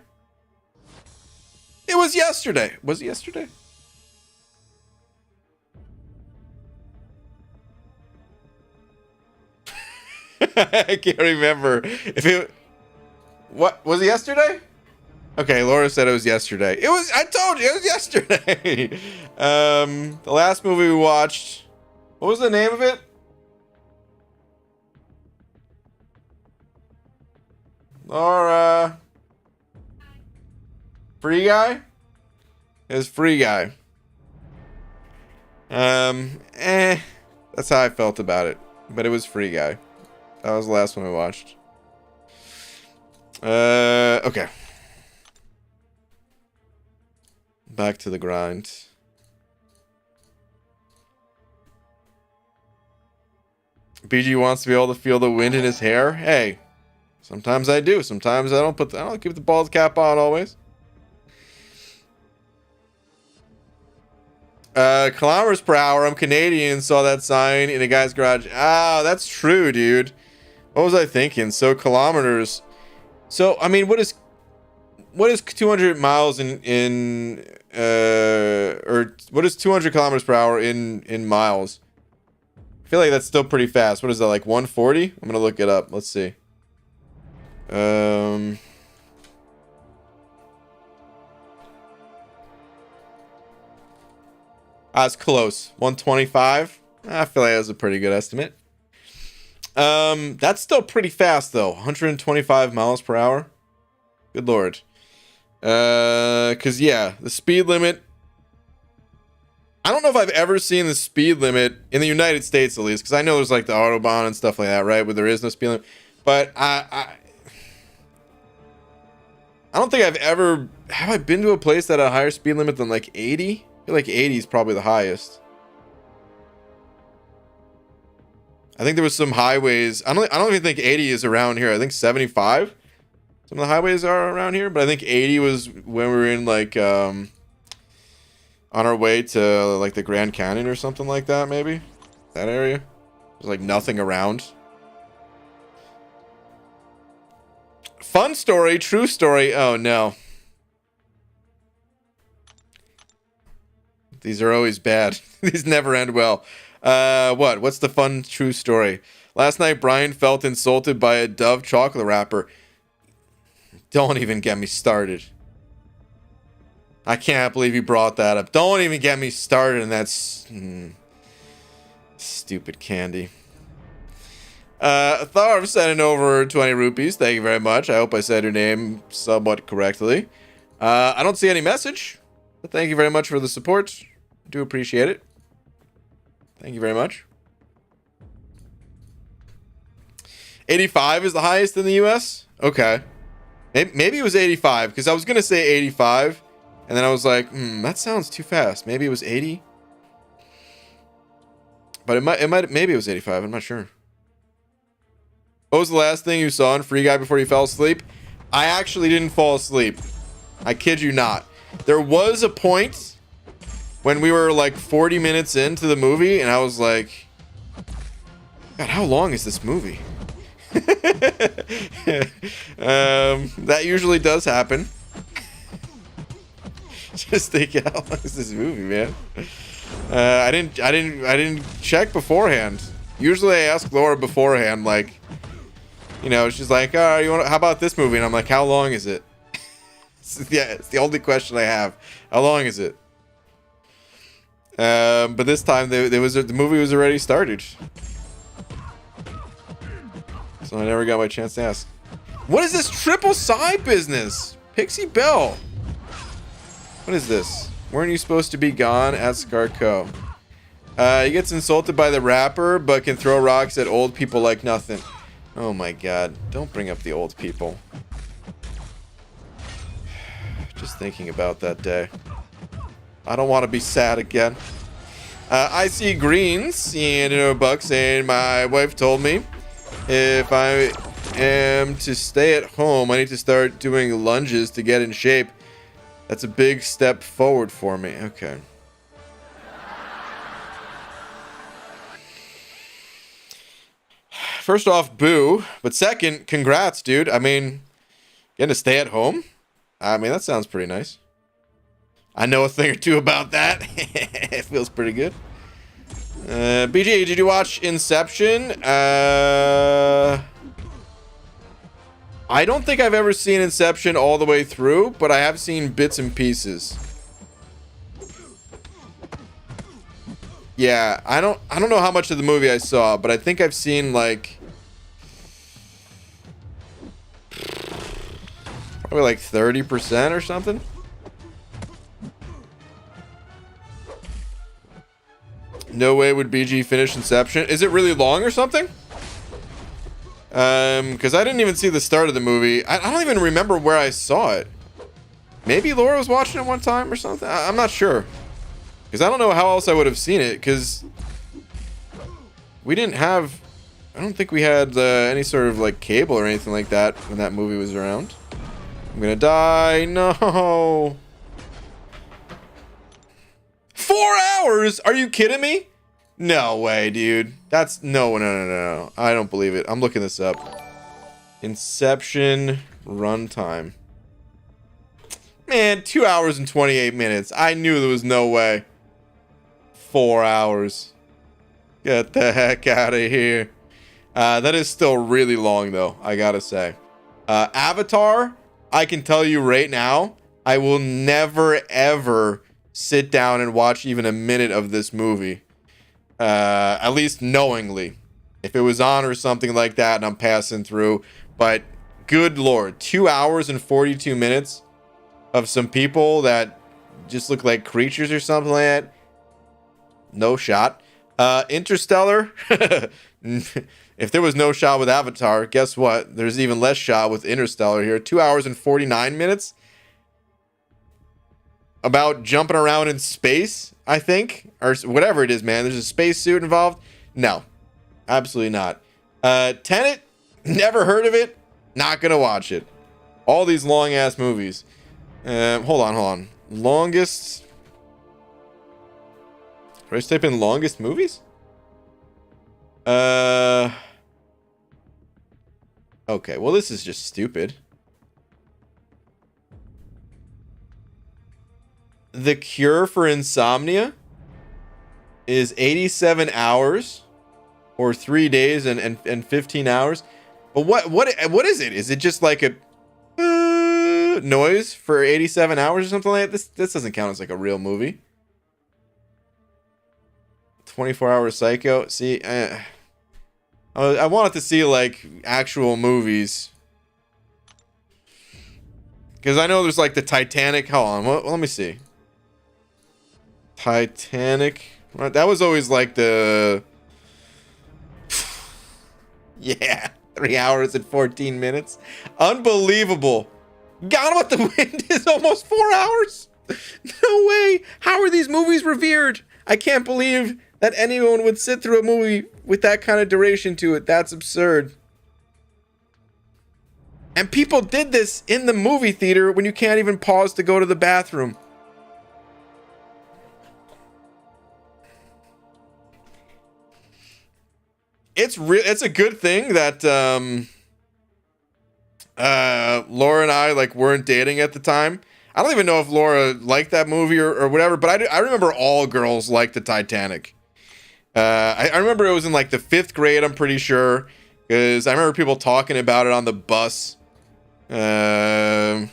It was yesterday. Was it yesterday? I can't remember. If it... What? Was it yesterday? Okay, Laura said it was yesterday. It was... I told you, it was yesterday. The last movie we watched... What was the name of it? Or, Free Guy? It was Free Guy. That's how I felt about it. But it was Free Guy. That was the last one I watched. Okay. Back to the grind. BG wants to be able to feel the wind in his hair. Hey. Sometimes I do. Sometimes I don't keep the bald cap on always. Kilometers per hour. I'm Canadian. Saw that sign in a guy's garage. Ah, that's true, dude. What was I thinking? So kilometers. So I mean, what is 200 miles or what is 200 kilometers per hour in miles? I feel like that's still pretty fast. What is that, like 140? I'm gonna look it up. Let's see. That's close. 125. I feel like that's a pretty good estimate. That's still pretty fast though. 125 miles per hour. Good lord. Cause yeah, the speed limit. I don't know if I've ever seen the speed limit in the United States, at least, because I know there's like the Autobahn and stuff like that, right? Where there is no speed limit. But I don't think have I been to a place that had a higher speed limit than like 80? I feel like 80 is probably the highest. I think there was some highways. I don't even think 80 is around here. I think 75. Some of the highways are around here, but I think 80 was when we were in like on our way to like the Grand Canyon or something like that, maybe. That area. There's like nothing around. Fun story, true story. Oh no. These are always bad. These never end well. What's the fun true story? Last night Brian felt insulted by a Dove chocolate wrapper. Don't even get me started. I can't believe you brought that up. Don't even get me started in that stupid candy. Tharv sending over 20 rupees. Thank you very much. I hope I said your name somewhat correctly. I don't see any message, but thank you very much for the support. Do appreciate it. Thank you very much. 85 is the highest in the US? Okay. Maybe it was 85, because I was going to say 85, and then I was like, that sounds too fast. Maybe it was 80? But maybe it was 85, I'm not sure. What was the last thing you saw in Free Guy before you fell asleep? I actually didn't fall asleep. I kid you not. There was a point when we were like 40 minutes into the movie, and I was like, God, how long is this movie? That usually does happen. Just thinking, how long is this movie, man? I didn't check beforehand. Usually I ask Laura beforehand, like, you know, she's like, how about this movie? And I'm like, how long is it? Yeah, it's the only question I have. How long is it? But this time the movie was already started. So I never got my chance to ask. What is this triple side business? Pixie Bell. What is this? Weren't you supposed to be gone at Scarco? He gets insulted by the rapper, but can throw rocks at old people like nothing. Oh my god. Don't bring up the old people. Just thinking about that day. I don't want to be sad again. I see greens and a buck saying my wife told me if I am to stay at home, I need to start doing lunges to get in shape. That's a big step forward for me. Okay. First off, boo. But second, congrats, dude. I mean, getting to stay at home? I mean, that sounds pretty nice. I know a thing or two about that. It feels pretty good. BG, did you watch Inception? I don't think I've ever seen Inception all the way through, but I have seen bits and pieces. Yeah, I don't know how much of the movie I saw, but I think I've seen like probably like 30% or something. No way would BG finish Inception. Is it really long or something? Because I didn't even see the start of the movie. I don't even remember where I saw it. Maybe Laura was watching it one time or something. I'm not sure. Because I don't know how else I would have seen it. Because we didn't have... I don't think we had any sort of like cable or anything like that when that movie was around. I'm gonna die. No. 4 hours? Are you kidding me? No way, dude. That's no. I don't believe it. I'm looking this up. Inception runtime. Man, 2 hours and 28 minutes. I knew there was no way. 4 hours. Get the heck out of here. That is still really long, though, I gotta say. Avatar, I can tell you right now, I will never, ever sit down and watch even a minute of this movie. At least knowingly. If it was on or something like that and I'm passing through. But good lord, 2 hours and 42 minutes of some people that just look like creatures or something like that. No shot. Interstellar. If there was no shot with Avatar, guess what? There's even less shot with Interstellar here. 2 hours and 49 minutes. About jumping around in space, I think. Or whatever it is, man. There's a spacesuit involved. No. Absolutely not. Tenet, never heard of it. Not gonna watch it. All these long-ass movies. Hold on. Longest... Should I just type in longest movies? Okay, well, this is just stupid. The Cure for Insomnia is 87 hours or 3 days and 15 hours. But what is it? Is it just like a noise for 87 hours or something like that? This doesn't count as like a real movie. 24-hour Psycho. See, I wanted to see like actual movies, because I know there's like the Titanic. Hold on, let me see. Titanic. That was always like the yeah, 3 hours and 14 minutes. Unbelievable. Gone with the Wind is almost 4 hours. No way. How are these movies revered? I can't believe that anyone would sit through a movie with that kind of duration to it. That's absurd. And people did this in the movie theater when you can't even pause to go to the bathroom. It's a good thing that Laura and I like weren't dating at the time. I don't even know if Laura liked that movie or whatever, but I remember all girls liked the Titanic. I remember it was in like the 5th grade, I'm pretty sure, because I remember people talking about it on the bus. Because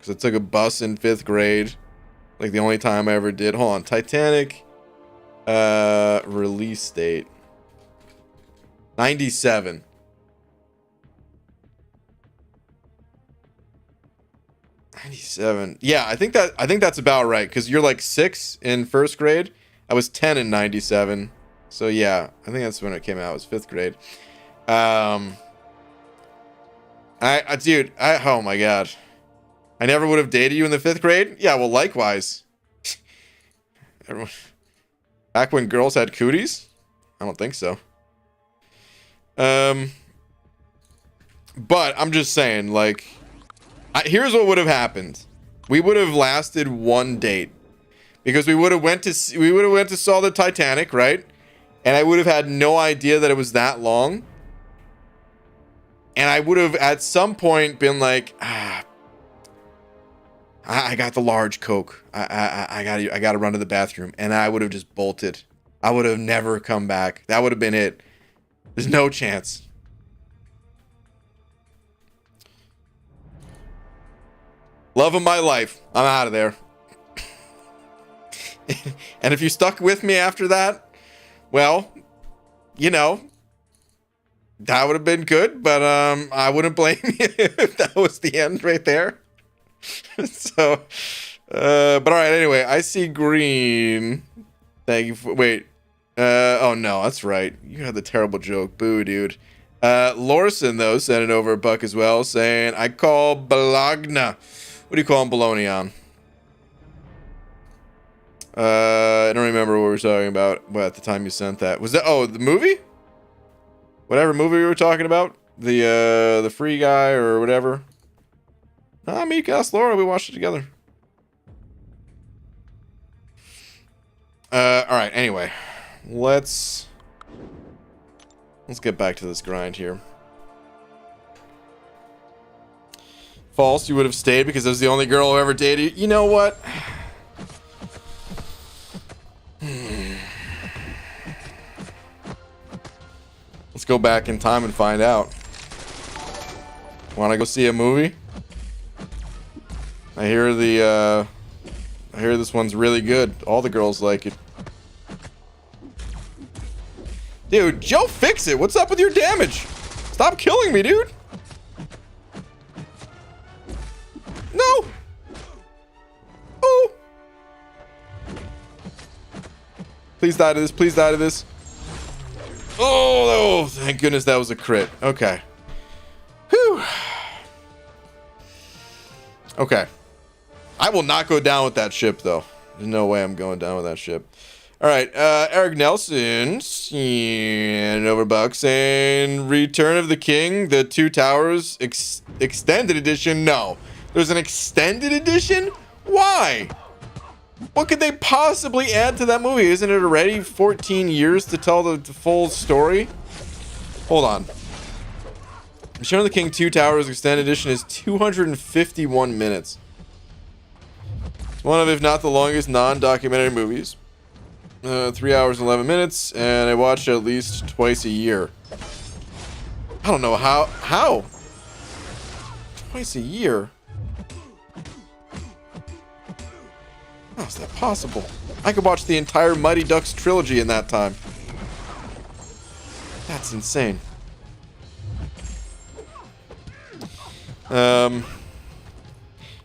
I took a bus in 5th grade, like the only time I ever did. Hold on, Titanic release date 97. Yeah, I think that's about right, because you're like 6 in 1st grade. I was 10 in 97. So yeah, I think that's when it came out. It was 5th grade. Dude, oh my god, I never would have dated you in the 5th grade. Yeah, well, likewise. Everyone, back when girls had cooties? I don't think so. But I'm just saying, like, here's what would have happened. We would have lasted one date, because we would have went to saw the Titanic, right? And I would have had no idea that it was that long. And I would have at some point been like, I got the large Coke. I got to run to the bathroom. And I would have just bolted. I would have never come back. That would have been it. There's no chance. Love of my life. I'm out of there. And if you stuck with me after that, well, you know, that would have been good, but I wouldn't blame you if that was the end right there. So, but all right, anyway, I see green. Thank you for, wait. Oh no, that's right. You had the terrible joke. Boo, dude. Lorson, though, sent it over a buck as well, saying, I call Bologna. What do you call him, bologna on? I don't remember what we were talking about at the time you sent that. Was that, oh, the movie? Whatever movie we were talking about? The Free Guy or whatever? Nah, me, Cass, Laura, we watched it together. Alright, anyway. Let's get back to this grind here. False, you would have stayed because I was the only girl who ever dated you. You know what? Let's go back in time and find out. Want to go see a movie? I hear this one's really good. All the girls like it. Dude, Joe Fix-It, what's up with your damage? Stop killing me, dude. No. Oh. Please die to this. Please die to this. Oh, thank goodness that was a crit. Okay. Whew. Okay. I will not go down with that ship, though. There's no way I'm going down with that ship. All right. Eric Nelson and Overbuck saying Return of the King, the Two Towers extended edition. No. There's an extended edition? Why? What could they possibly add to that movie? Isn't it already 14 years to tell the full story? Hold on. Return of the King 2 Towers Extended Edition is 251 minutes. It's one of, if not the longest, non-documentary movies. 3 hours and 11 minutes, and I watch it at least twice a year. I don't know how? Twice a year? How is that possible? I could watch the entire Mighty Ducks trilogy in that time. That's insane.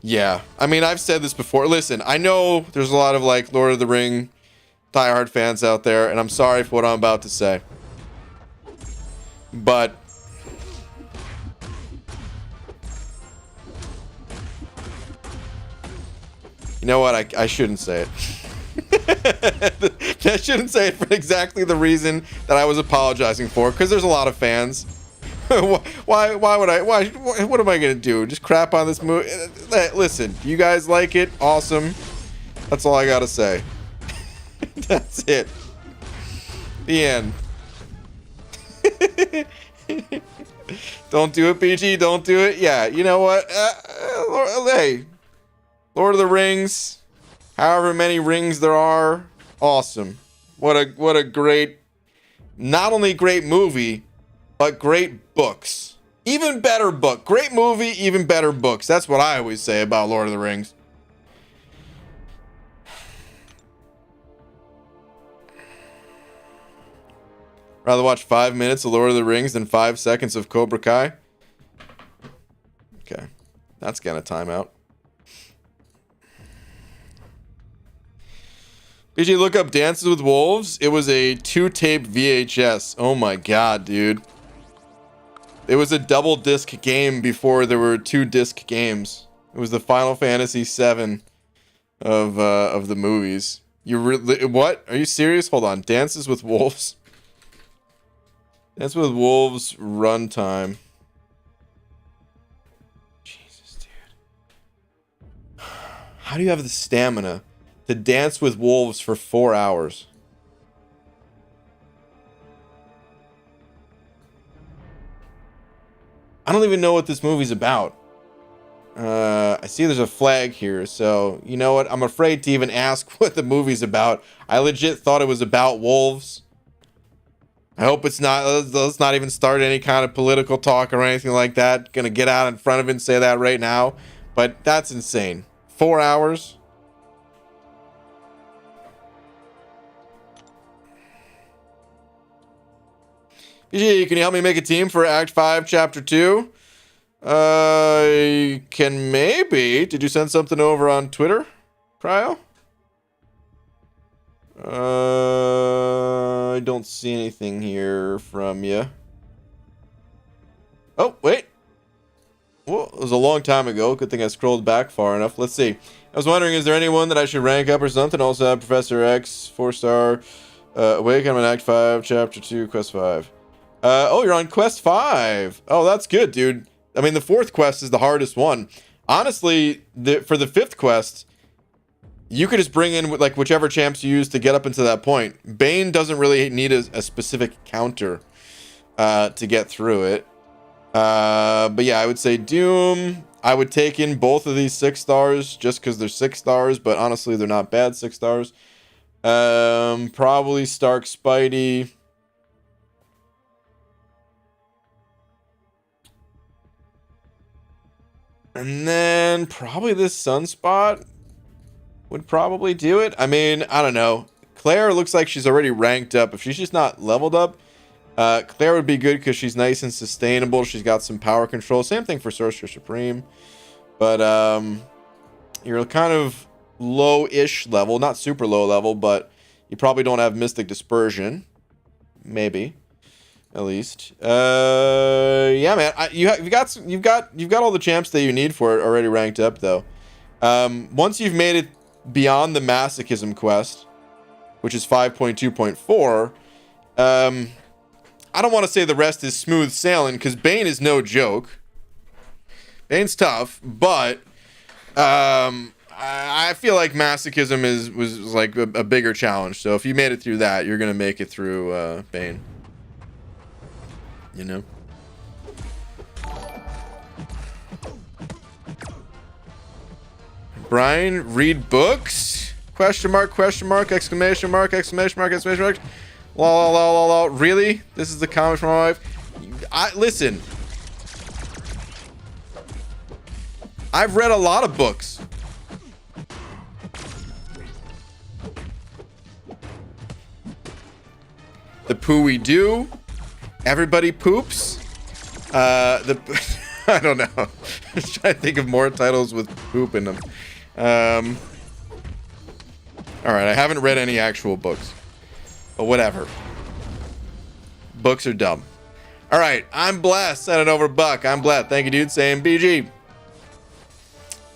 Yeah. I mean, I've said this before. Listen, I know there's a lot of, like, Lord of the Ring diehard fans out there, and I'm sorry for what I'm about to say. But you know what? I shouldn't say it. I shouldn't say it for exactly the reason that I was apologizing for, because there's a lot of fans. Why would I? What am I gonna do? Just crap on this movie? Listen, you guys like it? Awesome. That's all I gotta say. That's it. The end. Don't do it, BG. Don't do it. Yeah, you know what? Hey, Lord of the Rings. However many rings there are. Awesome. What a great, not only great movie, but great books. Even better book. Great movie, even better books. That's what I always say about Lord of the Rings. Rather watch 5 minutes of Lord of the Rings than 5 seconds of Cobra Kai. Okay. That's gonna time out. BG, look up Dances with Wolves. It was a 2-tape VHS. Oh my god, dude. It was a double disc game before there were 2-disc games. It was the Final Fantasy VII of the movies. What? Are you serious? Hold on. Dances with Wolves. Dances with Wolves runtime. Jesus, dude. How do you have the stamina to dance with wolves for 4 hours? I don't even know what this movie's about. I see there's a flag here, so you know what? I'm afraid to even ask what the movie's about. I legit thought it was about wolves. I hope it's not. Let's not even start any kind of political talk or anything like that. Gonna get out in front of it and say that right now. But that's insane. 4 hours? BG, can you help me make a team for Act 5, Chapter 2? Can maybe. Did you send something over on Twitter, Cryo? I don't see anything here from you. Oh, wait. Well, it was a long time ago. Good thing I scrolled back far enough. Let's see. I was wondering, is there anyone that I should rank up or something? Also have Professor X, 4-star. Awake, I'm in Act 5, Chapter 2, Quest 5. Oh, you're on Quest 5. Oh, that's good, dude. I mean, the 4th quest is the hardest one. Honestly, for the 5th quest, you could just bring in like whichever champs you use to get up into that point. Bane doesn't really need a specific counter to get through it. But yeah, I would say Doom. I would take in both of these 6 stars just because they're 6 stars, but honestly, they're not bad 6 stars. Probably Stark Spidey. And then probably this Sunspot would probably do it. I mean, I don't know. Claire looks like she's already ranked up. If she's just not leveled up, Claire would be good because she's nice and sustainable. She's got some power control. Same thing for Sorcerer Supreme. But you're kind of low-ish level. Not super low level, but you probably don't have Mystic Dispersion. Maybe. at least. Yeah, man. You've got all the champs that you need for it already ranked up, though. Once you've made it beyond the masochism quest, which is 5.2.4, I don't want to say the rest is smooth sailing, because Bane is no joke. Bane's tough, but I feel like masochism was like a bigger challenge. So if you made it through that, you're gonna make it through Bane. You know. Brian, read books? Question mark, exclamation mark, exclamation mark, exclamation mark. Lol. Really? This is the comment from my wife? Listen. I've read a lot of books. The poo we do. Everybody poops. I don't know. I'm just trying to think of more titles with poop in them. Alright, I haven't read any actual books. But whatever. Books are dumb. Alright, I'm blessed. Send it over, Buck. I'm blessed. Thank you, dude. Same BG.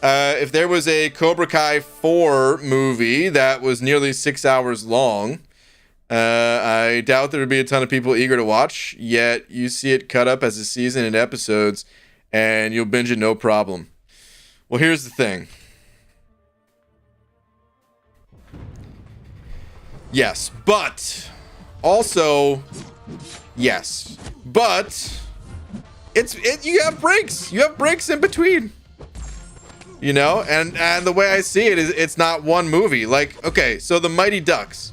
If there was a Cobra Kai 4 movie that was nearly 6 hours long, I doubt there would be a ton of people eager to watch, yet you see it cut up as a season and episodes, and you'll binge it no problem. Well, here's the thing. Yes, but also, yes, but you have breaks. You have breaks in between. You know, and the way I see it is it's not one movie. Like, okay, so the Mighty Ducks.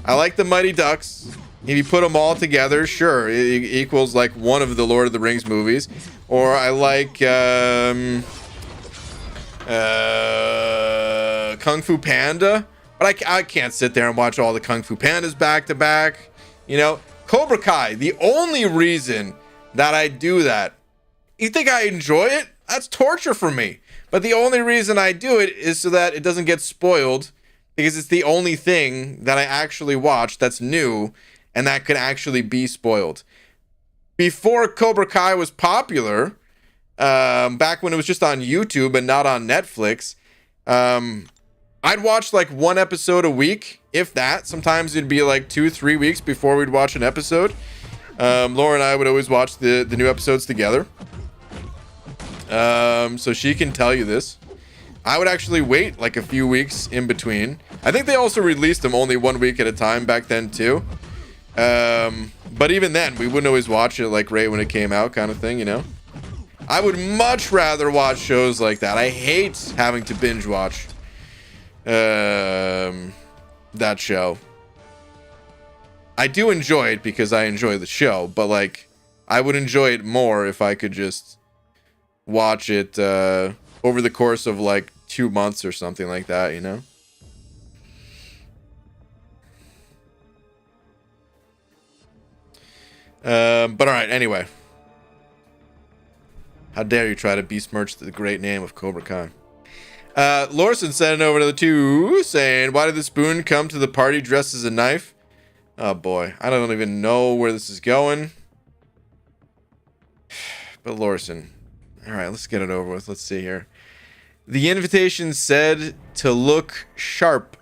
I like the Mighty Ducks. If you put them all together, sure, it equals like one of the Lord of the Rings movies. Or I like Kung Fu Panda. But I can't sit there and watch all the Kung Fu Pandas back to back. You know, Cobra Kai, the only reason that I do that, you think I enjoy it? That's torture for me. But the only reason I do it is so that it doesn't get spoiled, because it's the only thing that I actually watch that's new and that could actually be spoiled. Before Cobra Kai was popular, back when it was just on YouTube and not on Netflix, I'd watch like one episode a week, if that. Sometimes it'd be like 2-3 weeks before we'd watch an episode. Laura and I would always watch the new episodes together. So she can tell you this. I would actually wait like a few weeks in between. I think they also released them only 1 week at a time back then too. But even then, we wouldn't always watch it like right when it came out, kind of thing, you know? I would much rather watch shows like that. I hate having to binge watch that show. I do enjoy it because I enjoy the show, but like I would enjoy it more if I could just watch it over the course of like 2 months or something like that, you know? But all right, anyway. How dare you try to besmirch the great name of Cobra Kai? Lorson sent it over to the two, saying, why did the spoon come to the party dressed as a knife? Oh boy, I don't even know where this is going. But Lorson. Alright, let's get it over with. Let's see here. The invitation said to look sharp.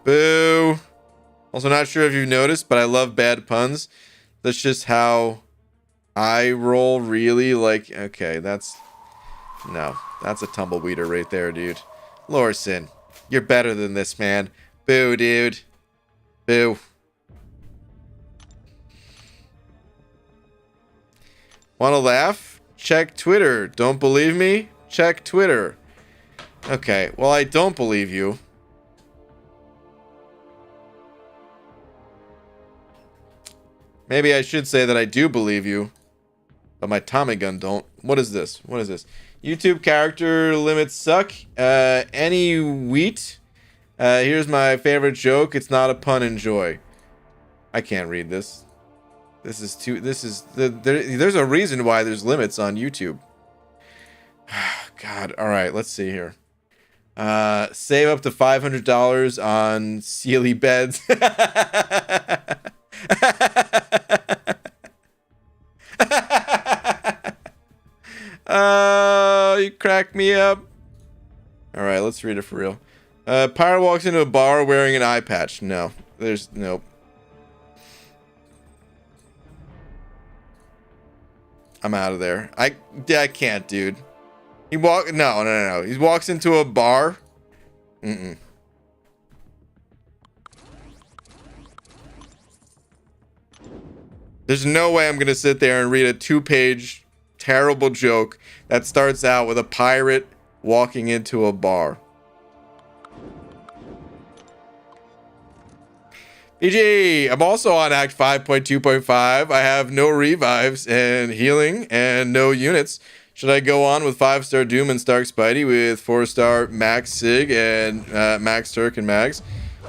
Boo. Also not sure if you've noticed, but I love bad puns. That's just how I roll, really. Like, okay, that's a tumbleweeder right there, dude. Lorson, you're better than this, man. Boo, dude. Boo. Want to laugh? Check Twitter. Don't believe me? Check Twitter. Okay, well, I don't believe you. Maybe I should say that I do believe you, but my Tommy gun don't. What is this? What is this? YouTube character limits suck. Any wheat? Here's my favorite joke. It's not a pun. Enjoy. I can't read this. There's a reason why there's limits on YouTube. God. All right, let's see here. Save up to $500 on Sealy beds. You cracked me up. All right, let's read it for real. Pirate walks into a bar wearing an eye patch. No, there's nope. I'm out of there. I can't, dude. He no. He walks into a bar. There's no way I'm gonna sit there and read a 2-page terrible joke that starts out with a pirate walking into a bar. PG, I'm also on Act 5.2.5. I have no revives and healing and no units. Should I go on with 5-star Doom and Stark Spidey with 4-star Max Sig and Max Turk and Mags?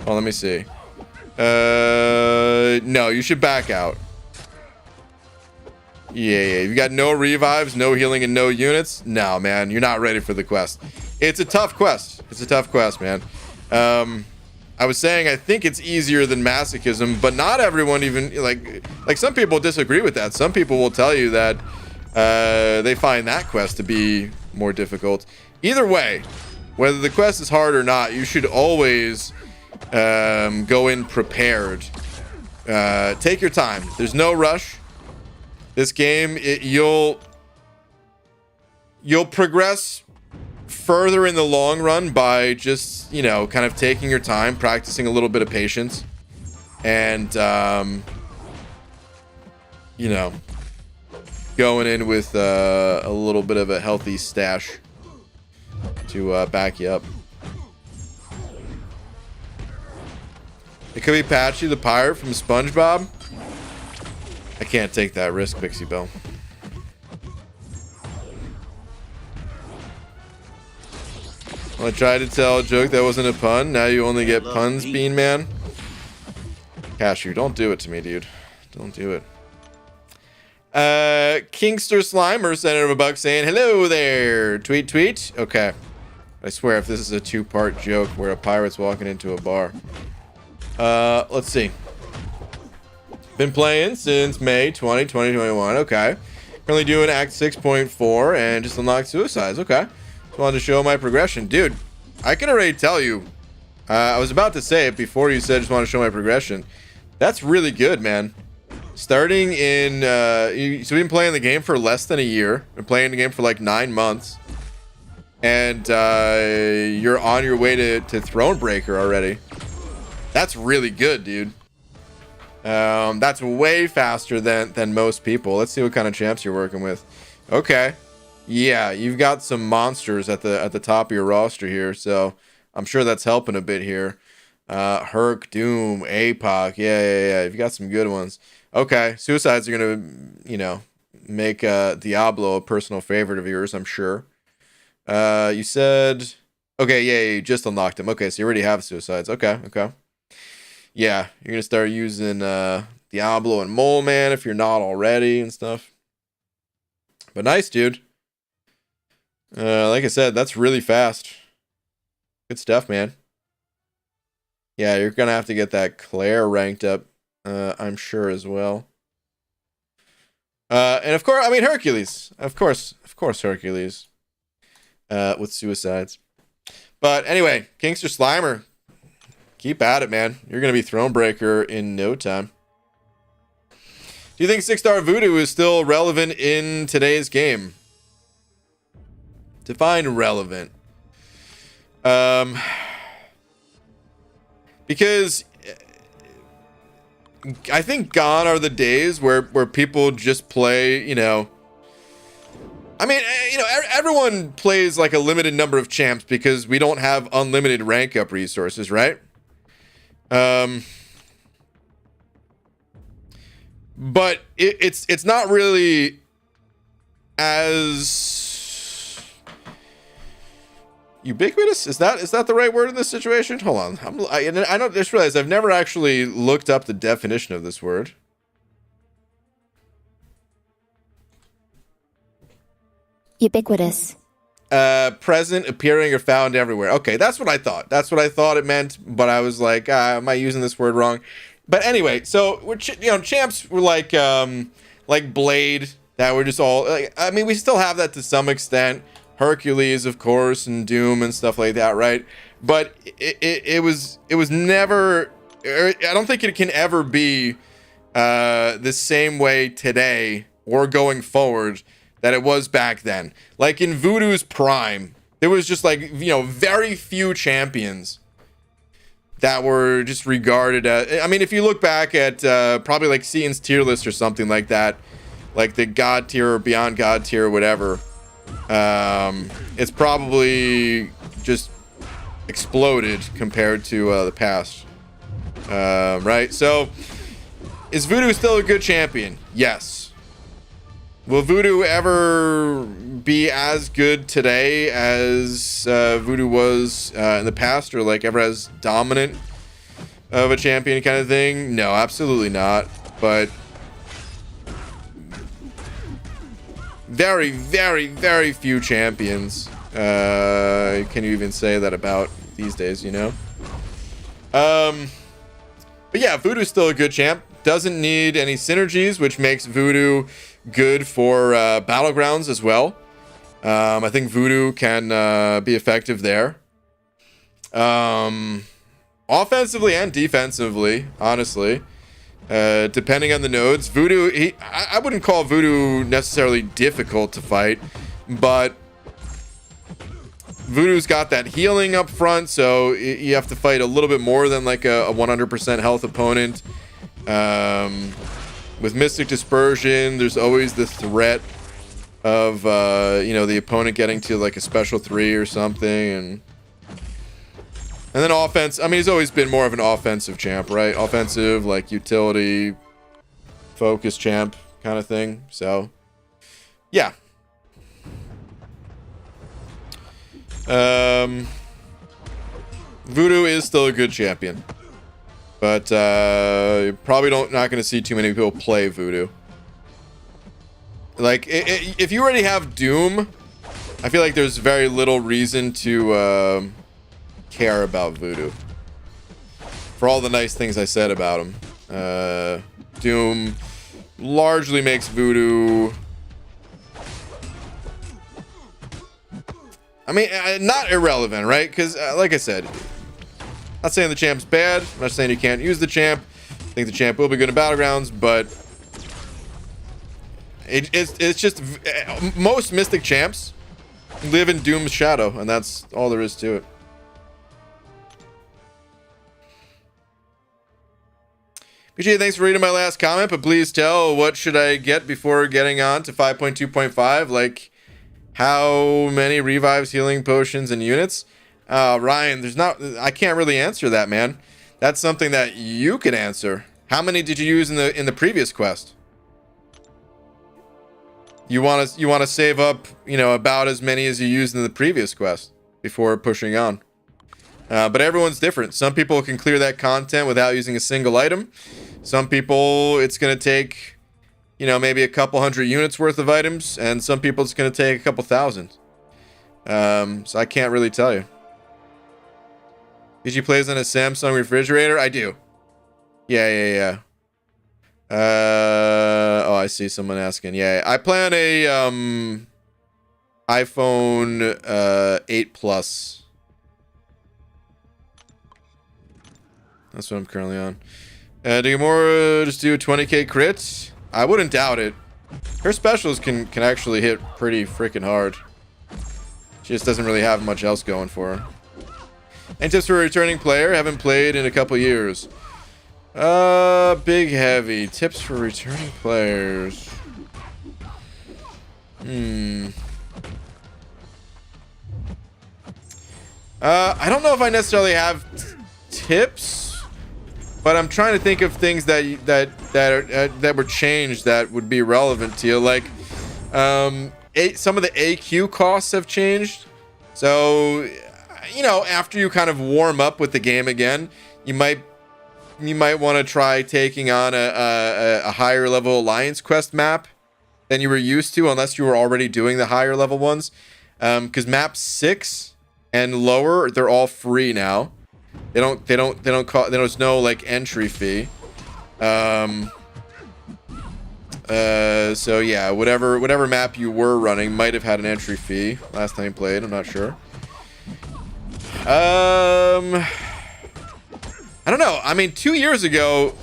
Well, let me see. No, you should back out. Yeah. You've got no revives, no healing, and no units. No, man, you're not ready for the quest. It's a tough quest. It's a tough quest, man. I was saying I think it's easier than masochism, but not everyone even like some people disagree with that. Some people will tell you that they find that quest to be more difficult. Either way, whether the quest is hard or not, you should always go in prepared. Take your time. There's no rush. This game, you'll progress further in the long run by just, you know, kind of taking your time, practicing a little bit of patience, and you know, going in with a little bit of a healthy stash to back you up. It could be Patchy the pirate from SpongeBob. I can't take that risk, Pixie Bell. Well, I tried to tell a joke that wasn't a pun. Now you only get puns, Bean Man. Cashew, don't do it to me, dude. Don't do it. Kingster Slimer sent in a buck saying, hello there. Tweet, tweet. Okay. I swear if this is a 2-part joke where a pirate's walking into a bar. Let's see. Been playing since May 2021. Okay. Currently doing Act 6.4 and just unlocked Suicides. Okay. Just wanted to show my progression. Dude, I can already tell you. I was about to say it before you said just want to show my progression. That's really good, man. Starting in... so we've been playing the game for less than a year. Been playing the game for like 9 months. And you're on your way to Thronebreaker already. That's really good, dude. That's way faster than most people. Let's see what kind of champs you're working with. Okay. Yeah, you've got some monsters at the top of your roster here, so I'm sure that's helping a bit here. Herc, Doom, APOC. Yeah. You've got some good ones. Okay. Suicides are gonna, you know, make Diablo a personal favorite of yours, I'm sure. You said... Okay, yeah, you just unlocked him. Okay, so you already have Suicides. Okay. Yeah, you're going to start using Diablo and Mole Man if you're not already and stuff. But nice, dude. Like I said, that's really fast. Good stuff, man. Yeah, you're going to have to get that Claire ranked up, I'm sure, as well. And of course, I mean, Hercules. Of course, Hercules. With Suicides. But anyway, Kingster Slimer. Keep at it, man. You're going to be Thronebreaker in no time. Do you think 6-star Voodoo is still relevant in today's game? Define relevant. Because I think gone are the days where people just play, you know... I mean, you know, everyone plays like a limited number of champs because we don't have unlimited rank up resources, right? But it's not really as ubiquitous. Is that the right word in this situation? Hold on, I don't just realize I've never actually looked up the definition of this word. Ubiquitous. present, appearing, or found everywhere. Okay, that's what I thought. That's what I thought it meant, but I was like, am I using this word wrong? But anyway, so we're champs were like Blade, that were just all like, I mean, we still have that to some extent. Hercules, of course, and Doom and stuff like that, right? But it was never. I don't think it can ever be the same way today or going forward that it was back then. Like in Voodoo's prime, there was just like, very few champions that were just regarded as, I mean, if you look back at probably like Cian's tier list or something like that, like the God tier or beyond God tier or whatever, it's probably just exploded compared to the past. Right? So, is Voodoo still a good champion? Yes. Will Voodoo ever be as good today as Voodoo was in the past, or like ever as dominant of a champion kind of thing? No, absolutely not. But very, very, very few champions can you even say that about these days, But yeah, Voodoo's still a good champ. Doesn't need any synergies, which makes Voodoo good for Battlegrounds as well. I think Voodoo can be effective there. Offensively and defensively, honestly. Depending on the nodes. Voodoo, I wouldn't call Voodoo necessarily difficult to fight, but Voodoo's got that healing up front, so you have to fight a little bit more than like a 100% health opponent. With Mystic Dispersion, there's always the threat of the opponent getting to like a special 3 or something, and then offense. I mean, he's always been more of an offensive champ, right? Offensive, like utility, focus champ kind of thing. So, yeah. Voodoo is still a good champion, but you're probably not going to see too many people play Voodoo. Like, if you already have Doom, I feel like there's very little reason to care about Voodoo. For all the nice things I said about him, Doom largely makes Voodoo, I mean, not irrelevant, right? Because, like I said, not saying the champ's bad. I'm not saying you can't use the champ. I think the champ will be good in Battlegrounds, but it's just most Mystic champs live in Doom's shadow, and that's all there is to it. PJ, thanks for reading my last comment, but please tell, what should I get before getting on to 5.2.5? Like, how many revives, healing potions, and units? Ryan, I can't really answer that, man. That's something that you can answer. How many did you use in the previous quest? You want to save up, about as many as you used in the previous quest before pushing on. But everyone's different. Some people can clear that content without using a single item. Some people, it's going to take, maybe a couple hundred units worth of items, and some people it's going to take a couple thousand. So I can't really tell you. Did you play on a Samsung refrigerator? I do. Yeah. Oh, I see someone asking. Yeah, I play on a iPhone 8 Plus. That's what I'm currently on. Do more, just do 20k crits? I wouldn't doubt it. Her specials can actually hit pretty freaking hard. She just doesn't really have much else going for her. And tips for a returning player? Haven't played in a couple years. Big heavy. Tips for returning players. I don't know if I necessarily have tips, but I'm trying to think of things that were changed that would be relevant to you. Like, some of the AQ costs have changed. So, after you kind of warm up with the game again, you might want to try taking on a higher level alliance quest map than you were used to, unless you were already doing the higher level ones. Because map 6 and lower, they're all free now. There's no like entry fee. So yeah, whatever map you were running might have had an entry fee last time you played. I'm not sure. I don't know. I mean, 2 years ago,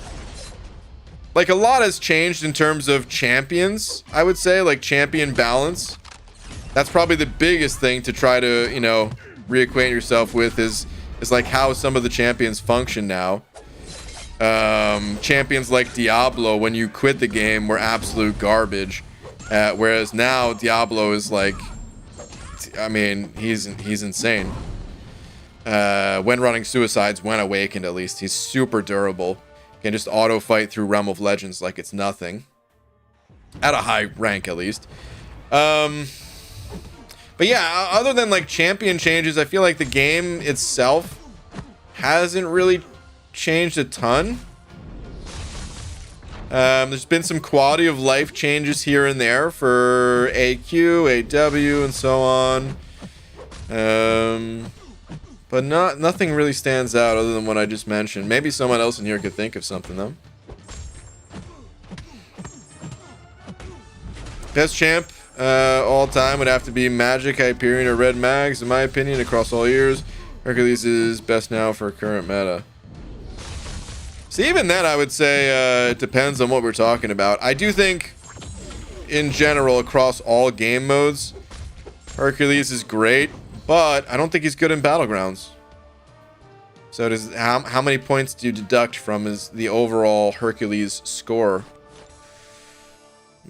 like a lot has changed in terms of champions. I would say like champion balance. That's probably the biggest thing to try to, you know, reacquaint yourself with is like how some of the champions function now. Champions like Diablo, when you quit the game, were absolute garbage. Whereas now Diablo is like, I mean, he's insane. When running suicides, when awakened at least, he's super durable. Can just auto fight through Realm of Legends like it's nothing. At a high rank at least. But yeah, other than like champion changes, I feel like the game itself hasn't really changed a ton. There's been some quality of life changes here and there for AQ, AW, and so on. But nothing really stands out other than what I just mentioned. Maybe someone else in here could think of something though. Best champ all time would have to be Magic, Hyperion, or Red Mags, in my opinion, across all years. Hercules is best now for current meta. See, even then, I would say it depends on what we're talking about. I do think, in general, across all game modes, Hercules is great, but I don't think he's good in Battlegrounds. So how many points do you deduct from the overall Hercules score?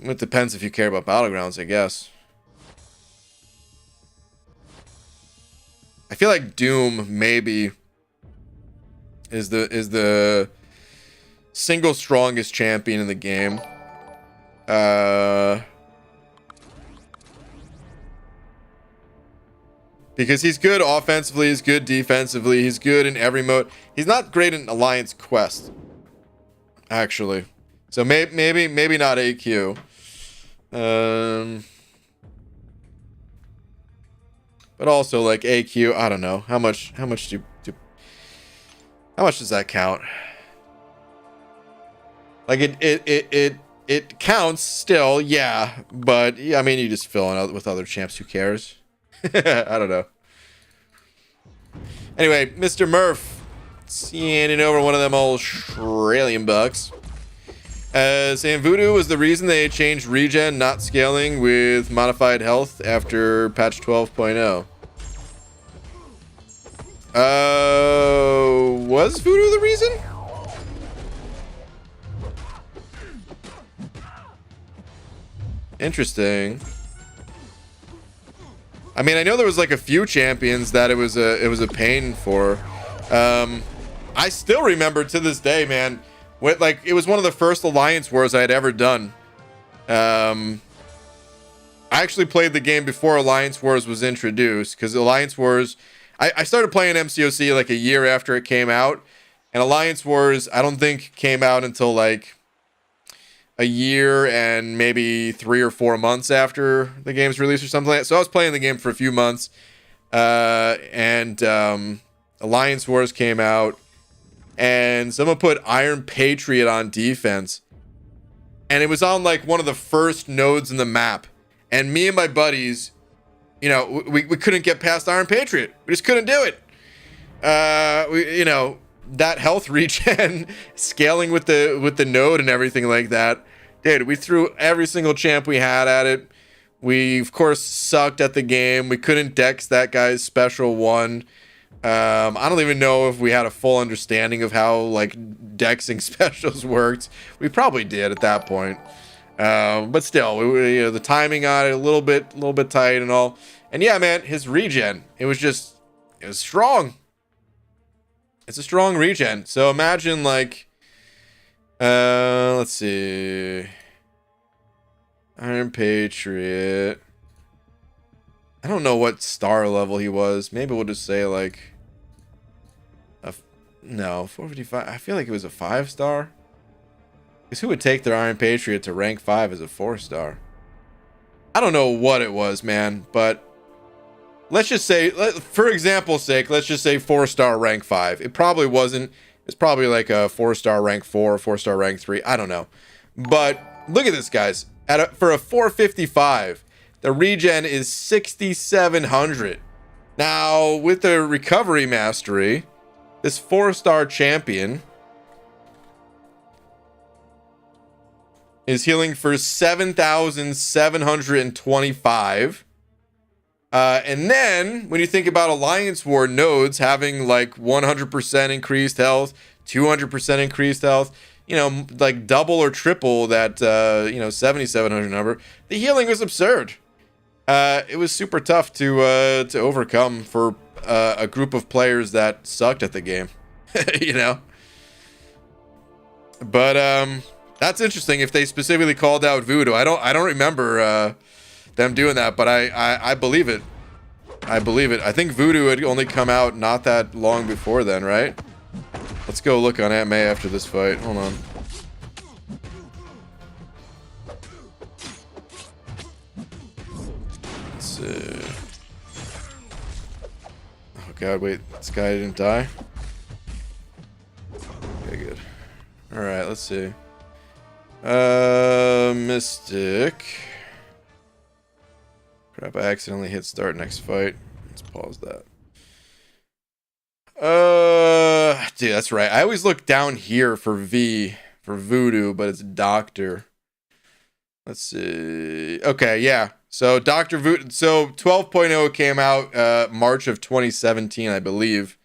It depends if you care about Battlegrounds, I guess. I feel like Doom maybe is the single strongest champion in the game. Because he's good offensively, he's good defensively, he's good in every mode. He's not great in Alliance Quest, actually. So maybe not AQ. But also like AQ, I don't know how much does that count? Like it counts still, yeah. But yeah, I mean, you just fill in out with other champs. Who cares? I don't know. Anyway, Mr. Murph handing over one of them old Australian bucks. Saying Voodoo was the reason they changed regen not scaling with modified health after patch 12.0. Was Voodoo the reason? Interesting. I mean, I know there was like a few champions that it was a pain for. I still remember to this day, man. Like, it was one of the first Alliance Wars I had ever done. I actually played the game before Alliance Wars was introduced, because Alliance Wars, I started playing MCOC like a year after it came out, and Alliance Wars I don't think came out until like a year and maybe 3 or 4 months after the game's release or something like that. So I was playing the game for a few months, and Alliance Wars came out, and someone put Iron Patriot on defense, and it was on like one of the first nodes in the map, and me and my buddies, you know, we couldn't get past Iron Patriot. We just couldn't do it. You know, that health regen scaling with the node and everything like that, dude, we threw every single champ we had at it. We of course sucked at the game. We couldn't dex that guy's special one. I don't even know if we had a full understanding of how like dexing specials worked. We probably did at that point, but still, you know, the timing on it a little bit tight and all. And yeah, man, his regen, it was strong. It's a strong regen. So imagine like, let's see, Iron Patriot. I don't know what star level he was. Maybe we'll just say like, no, 455. I feel like it was a 5-star. Because who would take their Iron Patriot to rank 5 as a 4-star? I don't know what it was, man, but let's just say, for example's sake, let's just say 4-star rank 5. It probably wasn't. It's probably like a 4-star rank 4, 4-star rank 3. I don't know. But look at this, guys. For a 455, the regen is 6,700. Now, with the recovery mastery, this 4-star champion is healing for 7,725. And then, when you think about Alliance War nodes having like 100% increased health, 200% increased health, you know, like double or triple that, 7,700 number, the healing was absurd. It was super tough to overcome for a group of players that sucked at the game, you know? But, that's interesting if they specifically called out Voodoo. I don't remember, them doing that, but I believe it. I believe it. I think Voodoo had only come out not that long before then, right? Let's go look on Aunt May after this fight. Hold on. Let's see. Oh god, wait. This guy didn't die? Okay, good. Alright, let's see. Mystic. Crap, I accidentally hit start next fight. Let's pause that. Dude, that's right. I always look down here for V, for Voodoo, but it's Doctor. Let's see. Okay, yeah. So Dr. Voodoo, so 12.0 came out March of 2017, I believe.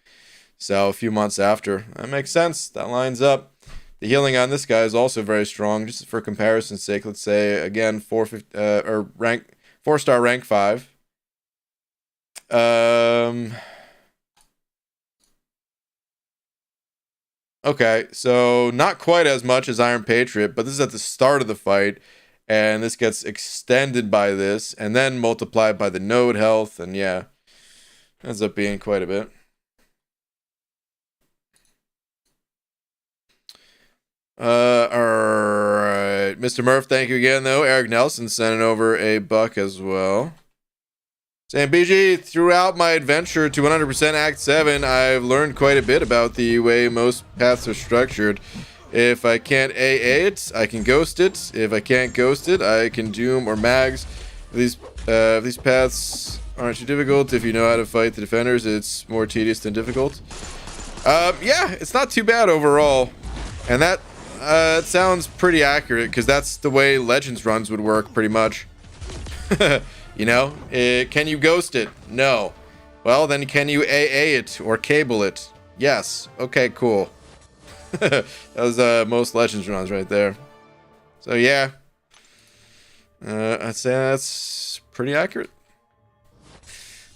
So a few months after. That makes sense. That lines up. The healing on this guy is also very strong. Just for comparison's sake, let's say again 4-star rank 5. Okay, so not quite as much as Iron Patriot, but this is at the start of the fight, and this gets extended by this, and then multiplied by the node health, and yeah, ends up being quite a bit. Alright. Mr. Murph, thank you again, though. Eric Nelson sending over a buck as well. Saying, BG, throughout my adventure to 100% Act 7, I've learned quite a bit about the way most paths are structured. If I can't AA it, I can ghost it. If I can't ghost it, I can doom or mags. If these paths aren't too difficult, if you know how to fight the defenders, it's more tedious than difficult. Yeah, it's not too bad overall. And that it sounds pretty accurate, because that's the way Legends runs would work, pretty much. You know? Can you ghost it? No. Well, then can you AA it or cable it? Yes. Okay, cool. That was most Legends runs right there. So, yeah. I'd say that's pretty accurate.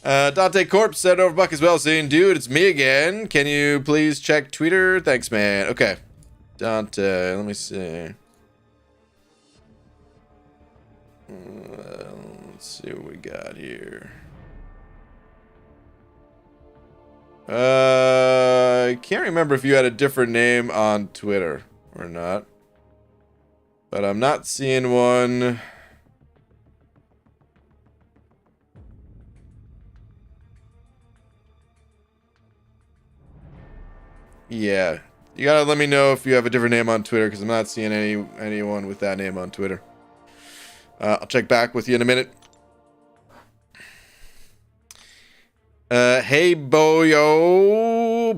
Dante Corp said over buck as well, saying, dude, it's me again. Can you please check Twitter? Thanks, man. Okay. Dante, let me see. Let's see what we got here. I can't remember if you had a different name on Twitter or not, but I'm not seeing one. Yeah, you gotta let me know if you have a different name on Twitter, because I'm not seeing anyone with that name on Twitter. I'll check back with you in a minute. Hey, Boyo.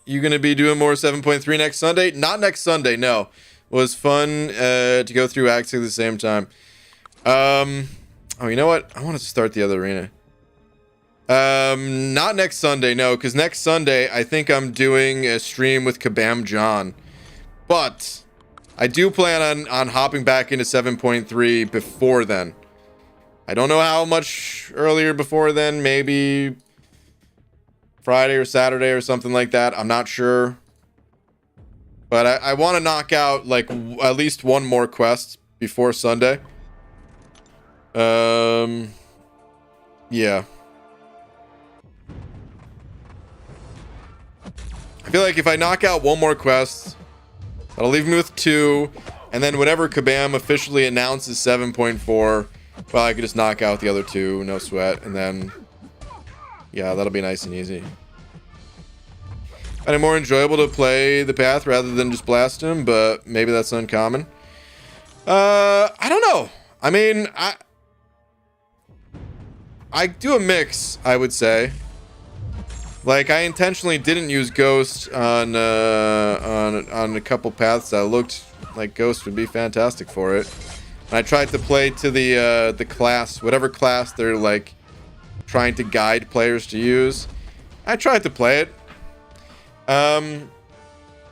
You gonna be doing more 7.3 next Sunday? Not next Sunday, no. It was fun to go through Act 6 at the same time. Oh, you know what? I wanted to start the other arena. Not next Sunday, no, because next Sunday I think I'm doing a stream with Kabam John. But I do plan on hopping back into 7.3 before then. I don't know how much earlier before then, maybe Friday or Saturday or something like that. I'm not sure. But I want to knock out like at least one more quest before Sunday. Yeah. I feel like if I knock out one more quest, that'll leave me with 2, and then whenever Kabam officially announces 7.4, Well, I could just knock out the other two, no sweat, and then... Yeah, that'll be nice and easy. And more enjoyable to play the path rather than just blast him, but maybe that's uncommon. I don't know. I mean, I do a mix, I would say. Like, I intentionally didn't use Ghost on a couple paths that looked like Ghost would be fantastic for it. And I tried to play to the class, whatever class they're like trying to guide players to use. I tried to play it.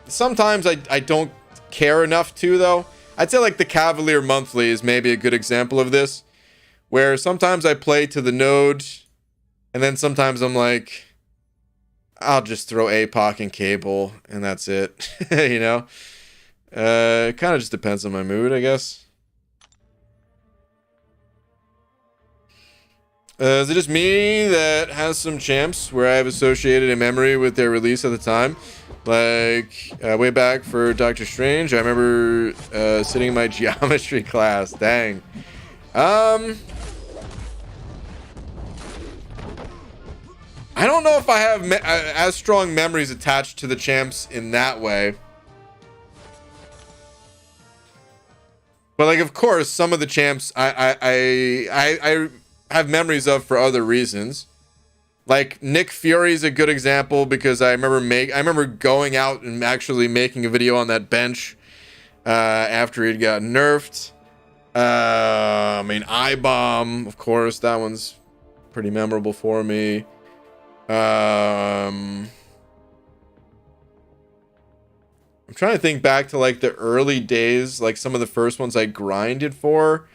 Sometimes I don't care enough to, though. I'd say like the Cavalier Monthly is maybe a good example of this, where sometimes I play to the node, and then sometimes I'm like, I'll just throw APOC and Cable, and that's it. You know? It kind of just depends on my mood, I guess. Is it just me that has some champs where I have associated a memory with their release at the time? Like, way back for Doctor Strange, I remember sitting in my geometry class. Dang. I don't know if I have as strong memories attached to the champs in that way. But, like, of course, some of the champs I have memories of for other reasons. Like Nick Fury is a good example because I remember going out and actually making a video on that bench after he'd got nerfed. I mean, I-Bomb, of course, that one's pretty memorable for me. I'm trying to think back to like the early days, like some of the first ones I grinded for.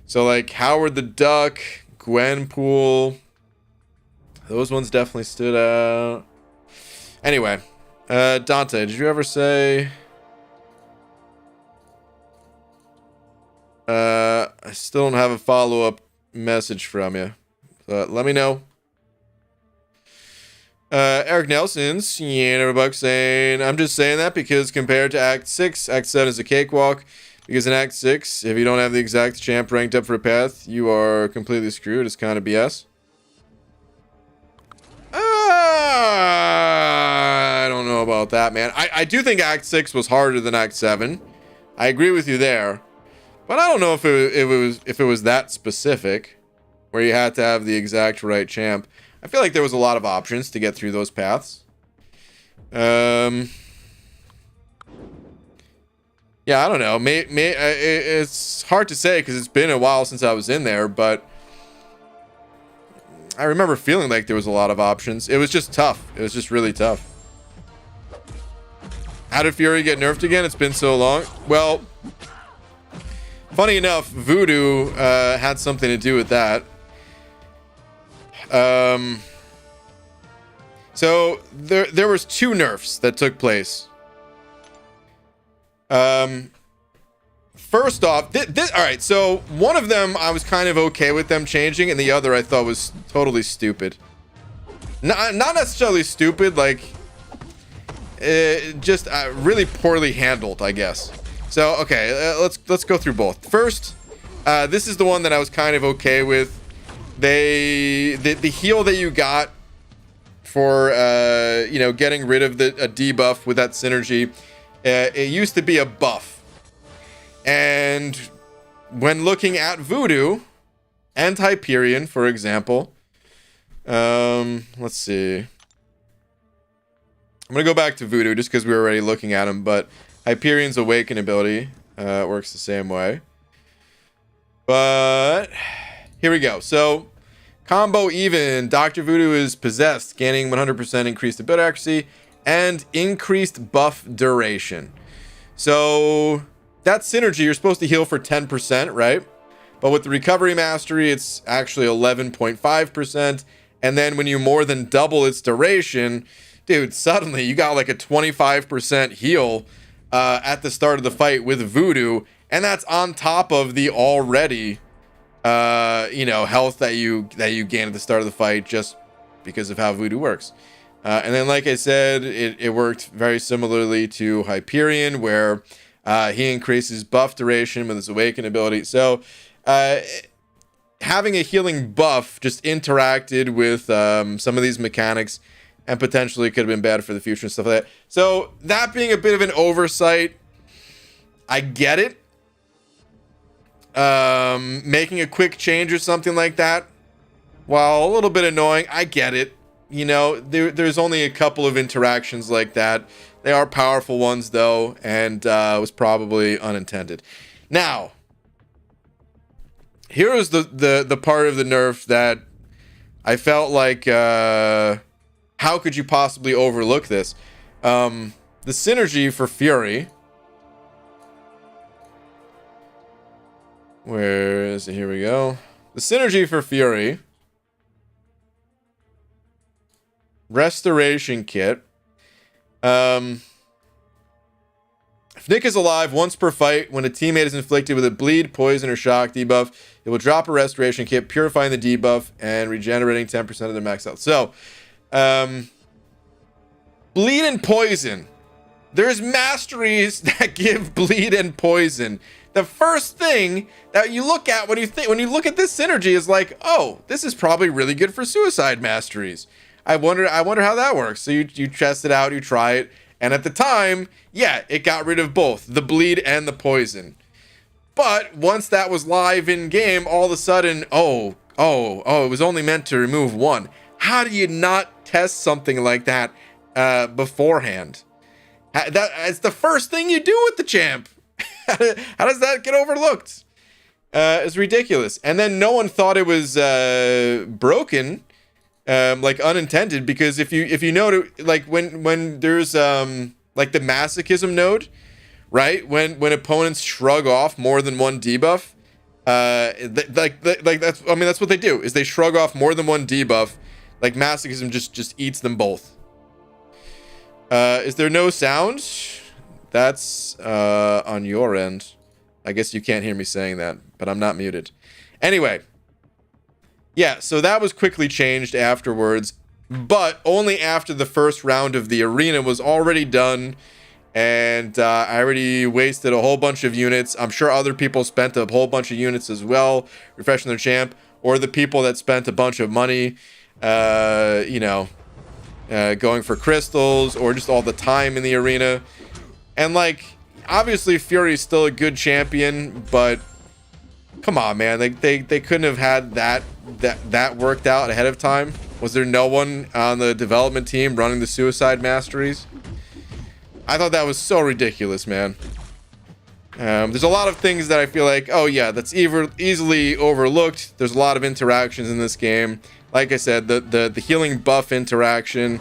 So like Howard the Duck, Gwenpool. Those ones definitely stood out. Anyway, Dante, did you ever say... I still don't have a follow-up message from you. But let me know. Eric Nelson's $100 saying, I'm just saying that because compared to Act 6, Act 7 is a cakewalk. Because in Act 6, if you don't have the exact champ ranked up for a path, you are completely screwed. It's kind of BS. I don't know about that, man. I do think Act 6 was harder than Act 7. I agree with you there. But I don't know if it was that specific, where you had to have the exact right champ. I feel like there was a lot of options to get through those paths. Yeah, I don't know. It's hard to say because it's been a while since I was in there, but I remember feeling like there was a lot of options. It was just tough. It was just really tough. How did Fury get nerfed again? It's been so long. Well, funny enough, Voodoo had something to do with that. So there was 2 nerfs that took place. First off, all right, so one of them I was kind of okay with them changing, and the other I thought was totally stupid. Not necessarily stupid, like just really poorly handled, I guess. So okay, let's go through both. First, this is the one that I was kind of okay with. The heal that you got for you know, getting rid of a debuff with that synergy, it used to be a buff. And when looking at Voodoo and Hyperion, for example, let's see. I'm gonna go back to Voodoo just because we were already looking at him, but Hyperion's Awaken ability works the same way. But here we go. So combo even, Dr. Voodoo is possessed, gaining 100% increased ability accuracy and increased buff duration. So that synergy, you're supposed to heal for 10%, right? But with the recovery mastery, it's actually 11.5%. And then when you more than double its duration, dude, suddenly you got like a 25% heal at the start of the fight with Voodoo. And that's on top of the already, you know, health that you gain at the start of the fight just because of how Voodoo works. And then, like I said, it worked very similarly to Hyperion, where he increases buff duration with his Awaken ability. So having a healing buff just interacted with some of these mechanics and potentially could have been bad for the future and stuff like that. So that being a bit of an oversight, I get it. Making a quick change or something like that, while a little bit annoying, I get it. You know, there's only a couple of interactions like that. They are powerful ones, though, and was probably unintended. Now, here is the part of the nerf that I felt like, how could you possibly overlook this? The synergy for Fury. Where is it? Here we go. The synergy for Fury. Restoration kit. If Nick is alive once per fight, when a teammate is inflicted with a bleed, poison, or shock debuff, it will drop a restoration kit, purifying the debuff and regenerating 10% of their max health. So, bleed and poison. There's masteries that give bleed and poison. The first thing that you look at when you look at this synergy is like, oh, this is probably really good for suicide masteries. I wonder how that works. So you test it out, you try it, and at the time, yeah, it got rid of both the bleed and the poison. But once that was live in game, all of a sudden, it was only meant to remove one. How do you not test something like that beforehand? That's the first thing you do with the champ. How does that get overlooked? It's ridiculous. And then no one thought it was broken, like unintended, because if you know, like when there's like the masochism node, right? When opponents shrug off more than one debuff, that's what they do, is they shrug off more than one debuff. Like masochism just eats them both. Is there no sound? That's on your end. I guess you can't hear me saying that, but I'm not muted. Anyway, yeah, so that was quickly changed afterwards, but only after the first round of the arena was already done, and I already wasted a whole bunch of units. I'm sure other people spent a whole bunch of units as well, refreshing their champ, or the people that spent a bunch of money, going for crystals, or just all the time in the arena. And like, obviously Fury's still a good champion, but come on, man, they couldn't have had that worked out ahead of time. Was there no one on the development team running the suicide masteries? I thought that was so ridiculous, man. There's a lot of things that I feel like, oh yeah, that's easily overlooked. There's a lot of interactions in this game. Like I said, the healing buff interaction.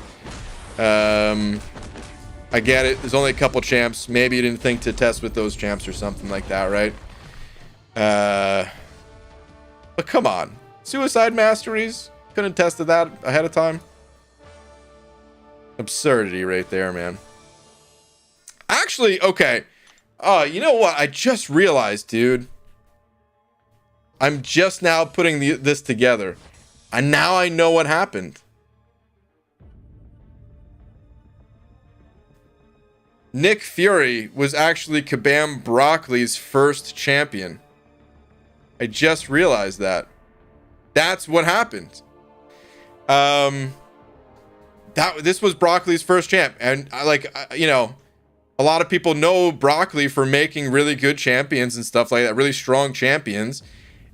I get it. There's only a couple champs. Maybe you didn't think to test with those champs or something like that, right? But come on. Suicide masteries? Couldn't have tested that ahead of time? Absurdity right there, man. Actually, okay. You know what? I just realized, dude. I'm just now putting this together. And now I know what happened. Nick Fury was actually Kabam Broccoli's first champion. I just realized that. That's what happened. This was Broccoli's first champ, and a lot of people know Broccoli for making really good champions and stuff like that, really strong champions,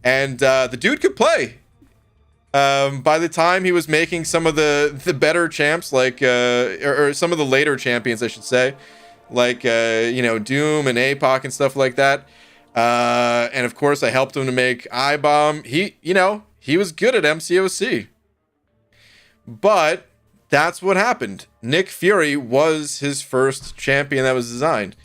and the dude could play. By the time he was making some of the better champs, like or some of the later champions, I should say, like Doom and APOC and stuff like that. And of course, I helped him to make I-Bomb. He was good at MCOC. But that's what happened. Nick Fury was his first champion that was designed.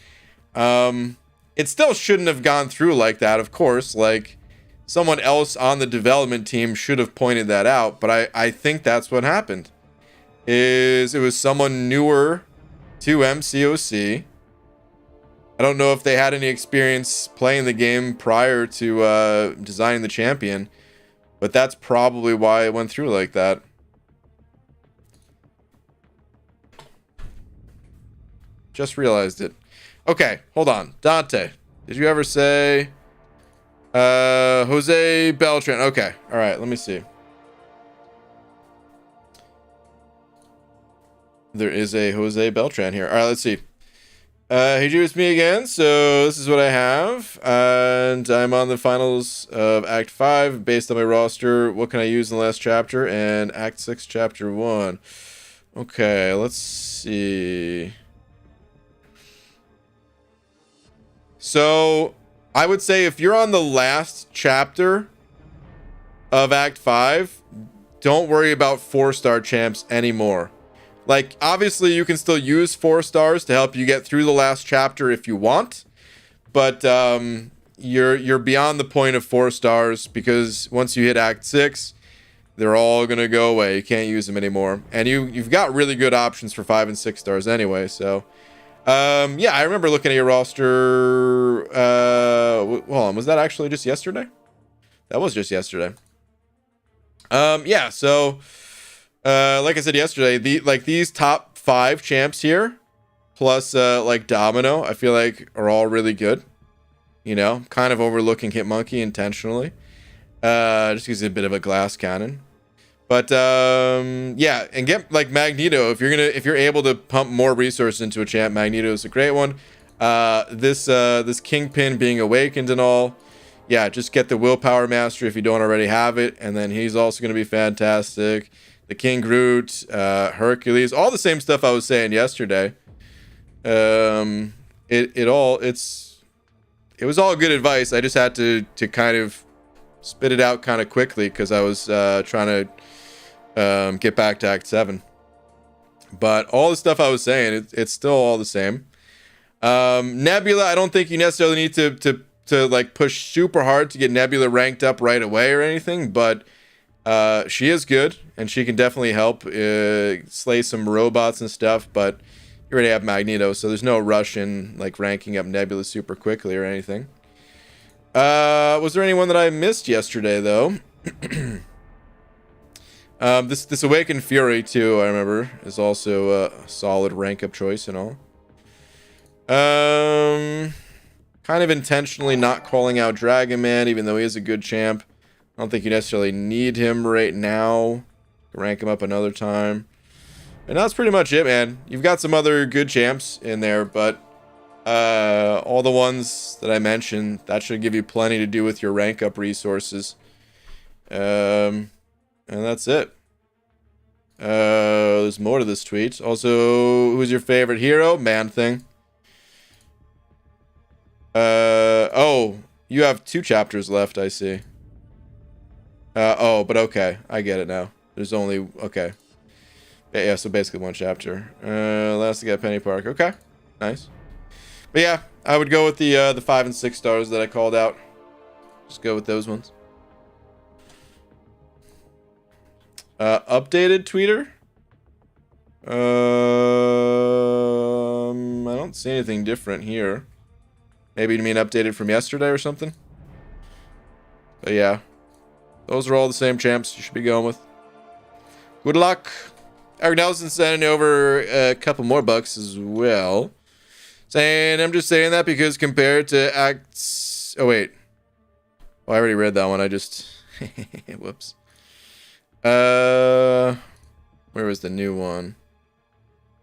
It still shouldn't have gone through like that, of course. Like, someone else on the development team should have pointed that out. But I think that's what happened. It was someone newer to MCOC. I don't know if they had any experience playing the game prior to designing the champion, but that's probably why it went through like that. Just realized it. Okay, hold on. Dante, did you ever say Jose Beltran. Okay. All right. Let me see. There is a Jose Beltran here. All right. Let's see. Hey, Drew, it's me again. So this is what I have, and I'm on the finals of Act 5 based on my roster. What can I use in the last chapter? And Act 6, Chapter 1. Okay, let's see. So I would say if you're on the last chapter of Act 5, don't worry about 4-star champs anymore. Like, obviously, you can still use 4 stars to help you get through the last chapter if you want, but you're beyond the point of 4 stars because once you hit Act 6, they're all gonna go away. You can't use them anymore, and you've got really good options for 5 and 6 stars anyway. So, yeah, I remember looking at your roster. Hold on, was that actually just yesterday? That was just yesterday. Yeah, so. Like I said yesterday, these top 5 champs here, plus like Domino, I feel like are all really good. You know, kind of overlooking Hitmonkey intentionally, just because he's a bit of a glass cannon. But yeah, and get like Magneto if you're able to pump more resources into a champ. Magneto is a great one. This Kingpin being awakened and all. Yeah, just get the Willpower Master if you don't already have it, and then he's also going to be fantastic. The King Groot, Hercules, all the same stuff I was saying yesterday. It was all good advice. I just had to kind of spit it out kind of quickly because I was trying to get back to Act 7. But all the stuff I was saying, it's still all the same. Nebula, I don't think you necessarily need to like push super hard to get Nebula ranked up right away or anything, but she is good and she can definitely help slay some robots and stuff, but you already have Magneto, so there's no rush in like ranking up Nebula super quickly or anything. Was there anyone that I missed yesterday though? This Awakened Fury too, I remember, is also a solid rank up choice and all. Kind of intentionally not calling out Dragon Man, even though he is a good champ. I don't think you necessarily need him right now. Rank him up another time. And that's pretty much it, man. You've got some other good champs in there, but all the ones that I mentioned, that should give you plenty to do with your rank up resources. And that's it. There's more to this tweet. Also, who's your favorite hero? Man Thing. Oh, you have 2 chapters left, I see. Oh, but okay. I get it now. There's only... Okay. Yeah, so basically 1 chapter. Last I got Penny Park. Okay. Nice. But yeah, I would go with the 5 and 6 stars that I called out. Just go with those ones. Updated tweeter? I don't see anything different here. Maybe you mean updated from yesterday or something? But yeah. Those are all the same champs you should be going with. Good luck. Eric Nelson sending over a couple more bucks as well. Saying, I'm just saying that because compared to Acts... Oh, wait. Oh, I already read that one. I just... Whoops. Where was the new one?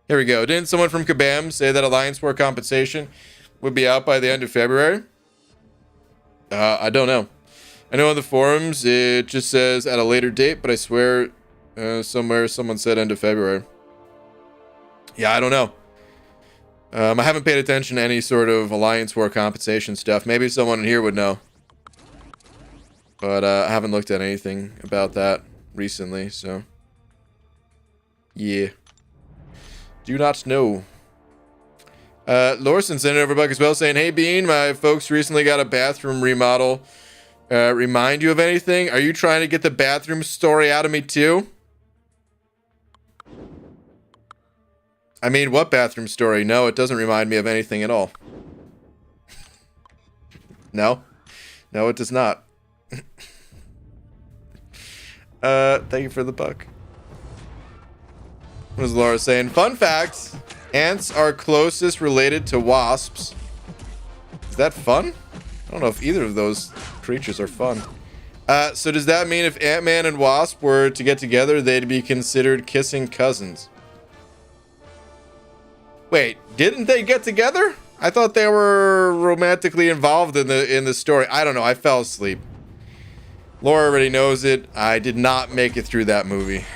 Here we go. Didn't someone from Kabam say that Alliance War compensation would be out by the end of February? I don't know. I know on the forums it just says at a later date, but I swear somewhere someone said end of February. Yeah, I don't know. I haven't paid attention to any sort of Alliance War compensation stuff. Maybe someone in here would know. But I haven't looked at anything about that recently, so... Yeah. Do not know. Lorson sent it over buck as well, saying, hey, Bean, my folks recently got a bathroom remodel. Remind you of anything? Are you trying to get the bathroom story out of me too? I mean, what bathroom story? No, it doesn't remind me of anything at all. No? No, it does not. Thank you for the buck. What is Laura saying? Fun fact, ants are closest related to wasps. Is that fun? I don't know if either of those creatures are fun. So does that mean if Ant-Man and Wasp were to get together, they'd be considered kissing cousins? Wait, didn't they get together? I thought they were romantically involved in the story. I don't know. I fell asleep. Laura already knows it. I did not make it through that movie.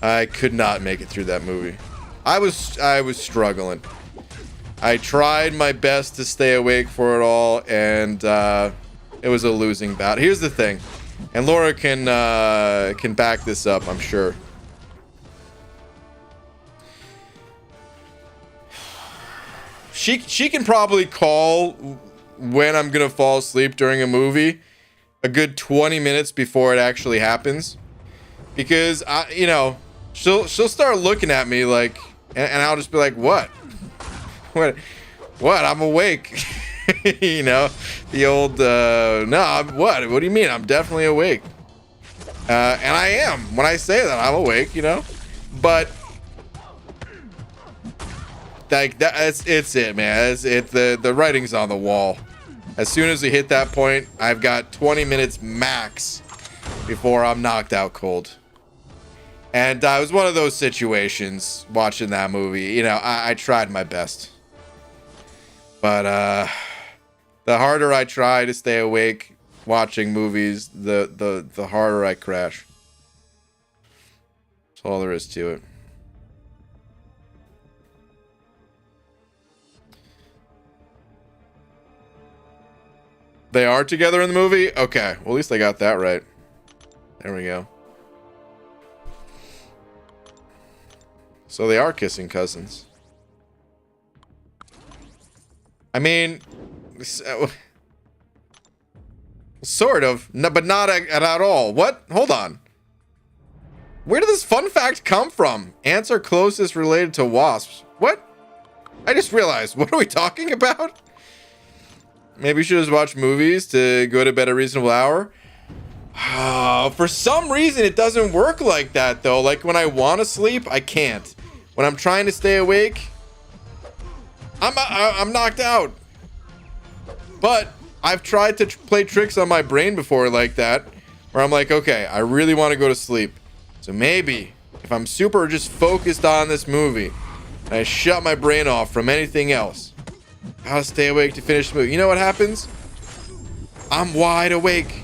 I could not make it through that movie. I was struggling. I tried my best to stay awake for it all, and it was a losing battle. Here's the thing, and Laura can back this up, I'm sure. She can probably call when I'm gonna fall asleep during a movie a good 20 minutes before it actually happens, because you know, she'll start looking at me like, and I'll just be like, what? What? I'm awake. You know, the old no, what do you mean? I'm definitely awake. And I am when I say that I'm awake, you know, but like it's it, man. The writing's on the wall. As soon as we hit that point, I've got 20 minutes max before I'm knocked out cold. And it was one of those situations watching that movie. You know, I tried my best. But the harder I try to stay awake watching movies, the harder I crash. That's all there is to it. They are together in the movie? Okay, well, at least I got that right. There we go. So they are kissing cousins. I mean, sort of, no, but not at all. What? Hold on. Where did this fun fact come from? Ants are closest related to wasps. What? I just realized. What are we talking about? Maybe you should just watch movies to go to bed at a reasonable hour. For some reason, it doesn't work like that, though. Like, when I want to sleep, I can't. When I'm trying to stay awake, I'm knocked out. But I've tried to play tricks on my brain before like that, where I'm like, okay, I really want to go to sleep. So maybe if I'm super just focused on this movie, and I shut my brain off from anything else, I'll stay awake to finish the movie. You know what happens? I'm wide awake.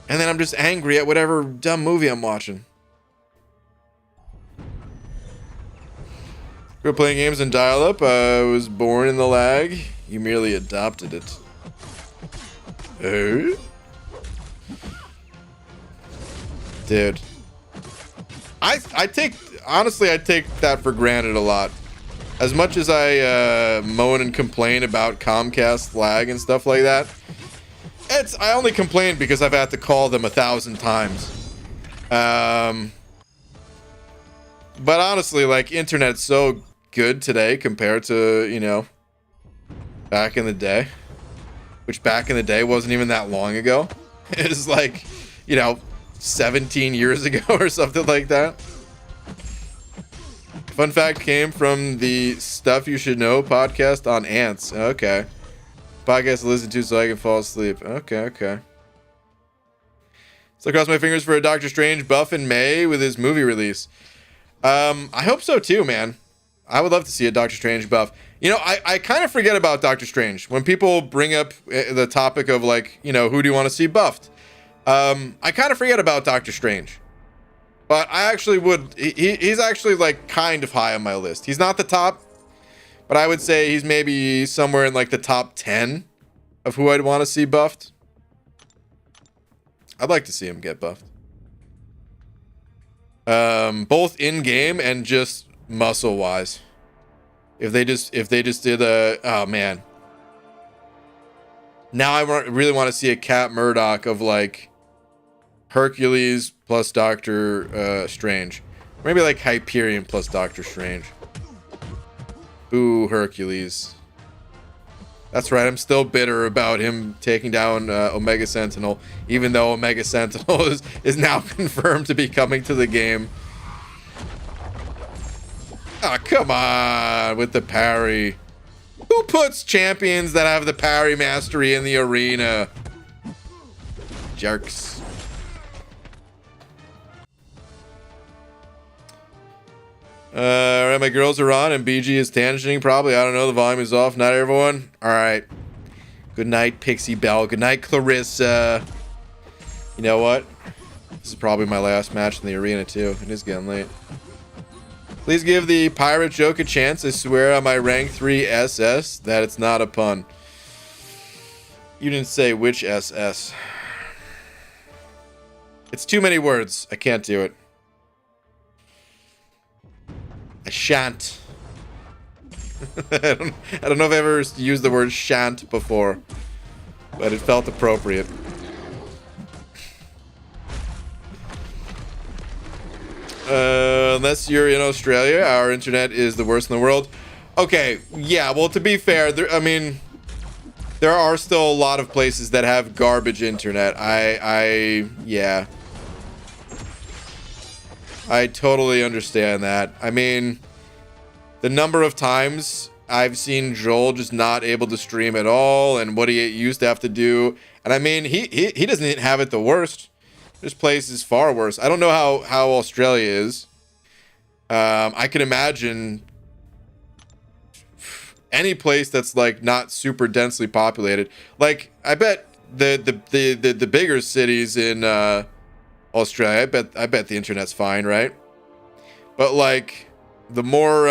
And then I'm just angry at whatever dumb movie I'm watching. Grew up playing games in dial-up. I was born in the lag. You merely adopted it. Oh? Dude. I take that for granted a lot. As much as I moan and complain about Comcast lag and stuff like that, I only complain because I've had to call them 1,000 times. But honestly, like, internet's so good today compared to, you know, back in the day. Which back in the day wasn't even that long ago. It was like, you know, 17 years ago or something like that. Fun fact came from the Stuff You Should Know podcast on ants. Okay. Podcast to listen to so I can fall asleep. Okay. Still cross my fingers for a Doctor Strange buff in May with his movie release. I hope so too, man. I would love to see a Doctor Strange buff. You know, I kind of forget about Doctor Strange when people bring up the topic of, like, you know, who do you want to see buffed? I kind of forget about Doctor Strange. But I actually would. He's actually, like, kind of high on my list. He's not the top, but I would say he's maybe somewhere in, like, the top 10 of who I'd want to see buffed. I'd like to see him get buffed. Both in game and just muscle wise. If they just did a, oh man. Now I really want to see a Cat Murdoch of, like, Hercules plus Doctor Strange. Maybe like Hyperion plus Doctor Strange. Ooh, Hercules. That's right, I'm still bitter about him taking down Omega Sentinel, even though Omega Sentinel is now confirmed to be coming to the game. Oh, come on with the parry. Who puts champions that have the parry mastery in the arena? Jerks. Alright, my girls are on and BG is tangenting probably. I don't know, the volume is off. Night, everyone. Alright. Good night, Pixie Belle. Good night, Clarissa. You know what? This is probably my last match in the arena, too. It is getting late. Please give the pirate joke a chance. I swear on my rank 3 SS that it's not a pun. You didn't say which SS. It's too many words. I can't do it. I shan't. I don't know if I've ever used the word shan't before, but it felt appropriate. Unless you're in Australia, our internet is the worst in the world. Okay, yeah, well, to be fair, there are still a lot of places that have garbage internet. Yeah. I totally understand that. I mean, the number of times I've seen Joel just not able to stream at all and what he used to have to do. And I mean, he doesn't have it the worst. This place is far worse. I don't know how Australia is. I can imagine any place that's like not super densely populated. Like, I bet the bigger cities in Australia, I bet the internet's fine, right? But like the more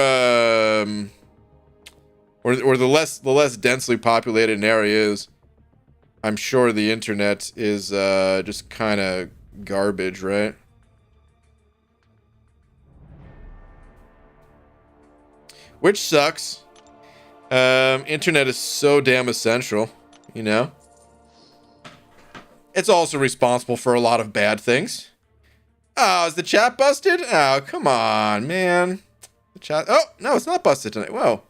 or the less densely populated an area is, I'm sure the internet is just kind of garbage, right? Which sucks. Internet is so damn essential, you know? It's also responsible for a lot of bad things. Oh, is the chat busted? Oh, come on, man. The chat. Oh, no, it's not busted tonight. Whoa.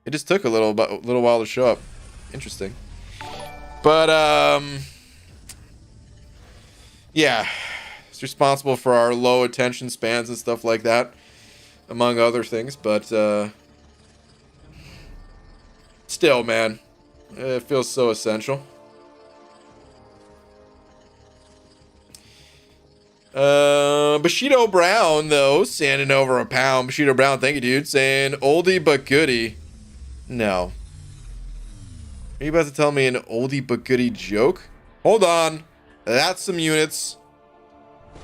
It just took a little while to show up. Interesting. But, yeah. It's responsible for our low attention spans and stuff like that, among other things. But, still, man. It feels so essential. Bushido Brown, though, sanding over a pound. Bushido Brown, thank you, dude. Saying oldie but goodie. No. Are you about to tell me an oldie but goodie joke? Hold on. That's some units. I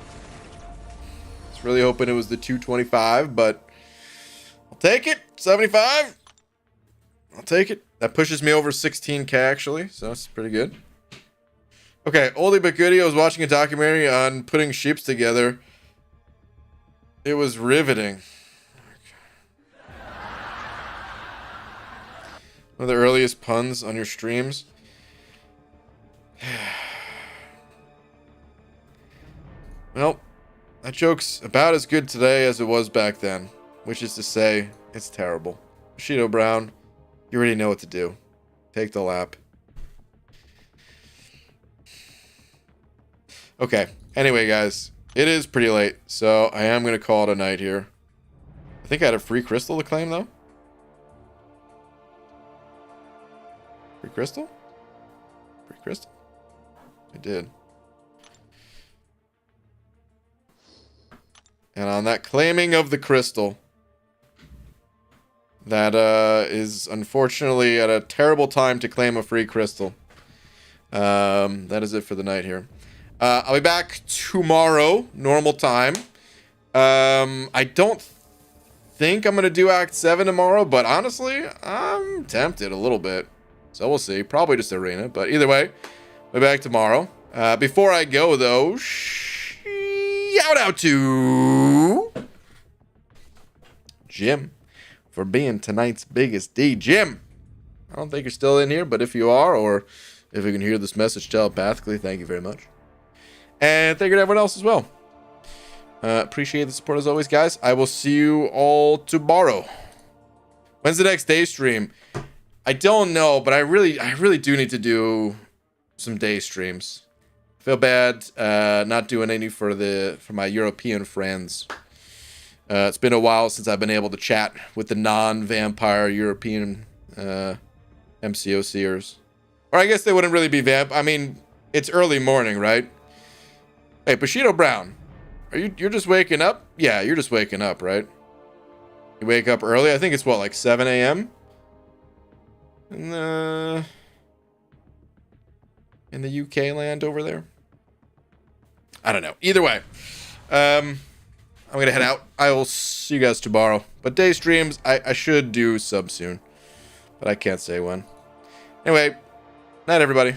was really hoping it was the 225, but I'll take it. 75. I'll take it. That pushes me over 16k, actually, so that's pretty good. Okay, oldie but goodie. I was watching a documentary on putting sheeps together. It was riveting. One of the earliest puns on your streams. Well, that joke's about as good today as it was back then. Which is to say, it's terrible. Bushido Brown, you already know what to do. Take the lap. Okay, anyway, guys, it is pretty late, so I am going to call it a night here. I think I had a free crystal to claim, though. Free crystal? Free crystal? I did. And on that claiming of the crystal, that is unfortunately at a terrible time to claim a free crystal. That is it for the night here. I'll be back tomorrow, normal time. I don't think I'm going to do Act 7 tomorrow, but honestly, I'm tempted a little bit. So we'll see. Probably just arena, but either way, I'll be back tomorrow. Before I go, though, shout out to Jim for being tonight's biggest D. Jim, I don't think you're still in here, but if you are, or if you can hear this message telepathically, thank you very much. And thank you to everyone else as well. Appreciate the support as always, guys. I will see you all tomorrow. When's the next day stream? I don't know, but I really do need to do some day streams. I feel bad not doing any for my European friends. It's been a while since I've been able to chat with the non-vampire European MCOCers. Or I guess they wouldn't really be vamp. I mean, it's early morning, right? Hey, Bushido Brown. You're just waking up? Yeah, you're just waking up, right? You wake up early? I think it's what, like 7 a.m.? In the UK land over there? I don't know. Either way. I'm gonna head out. I will see you guys tomorrow. But day streams, I should do sub soon. But I can't say when. Anyway, night everybody.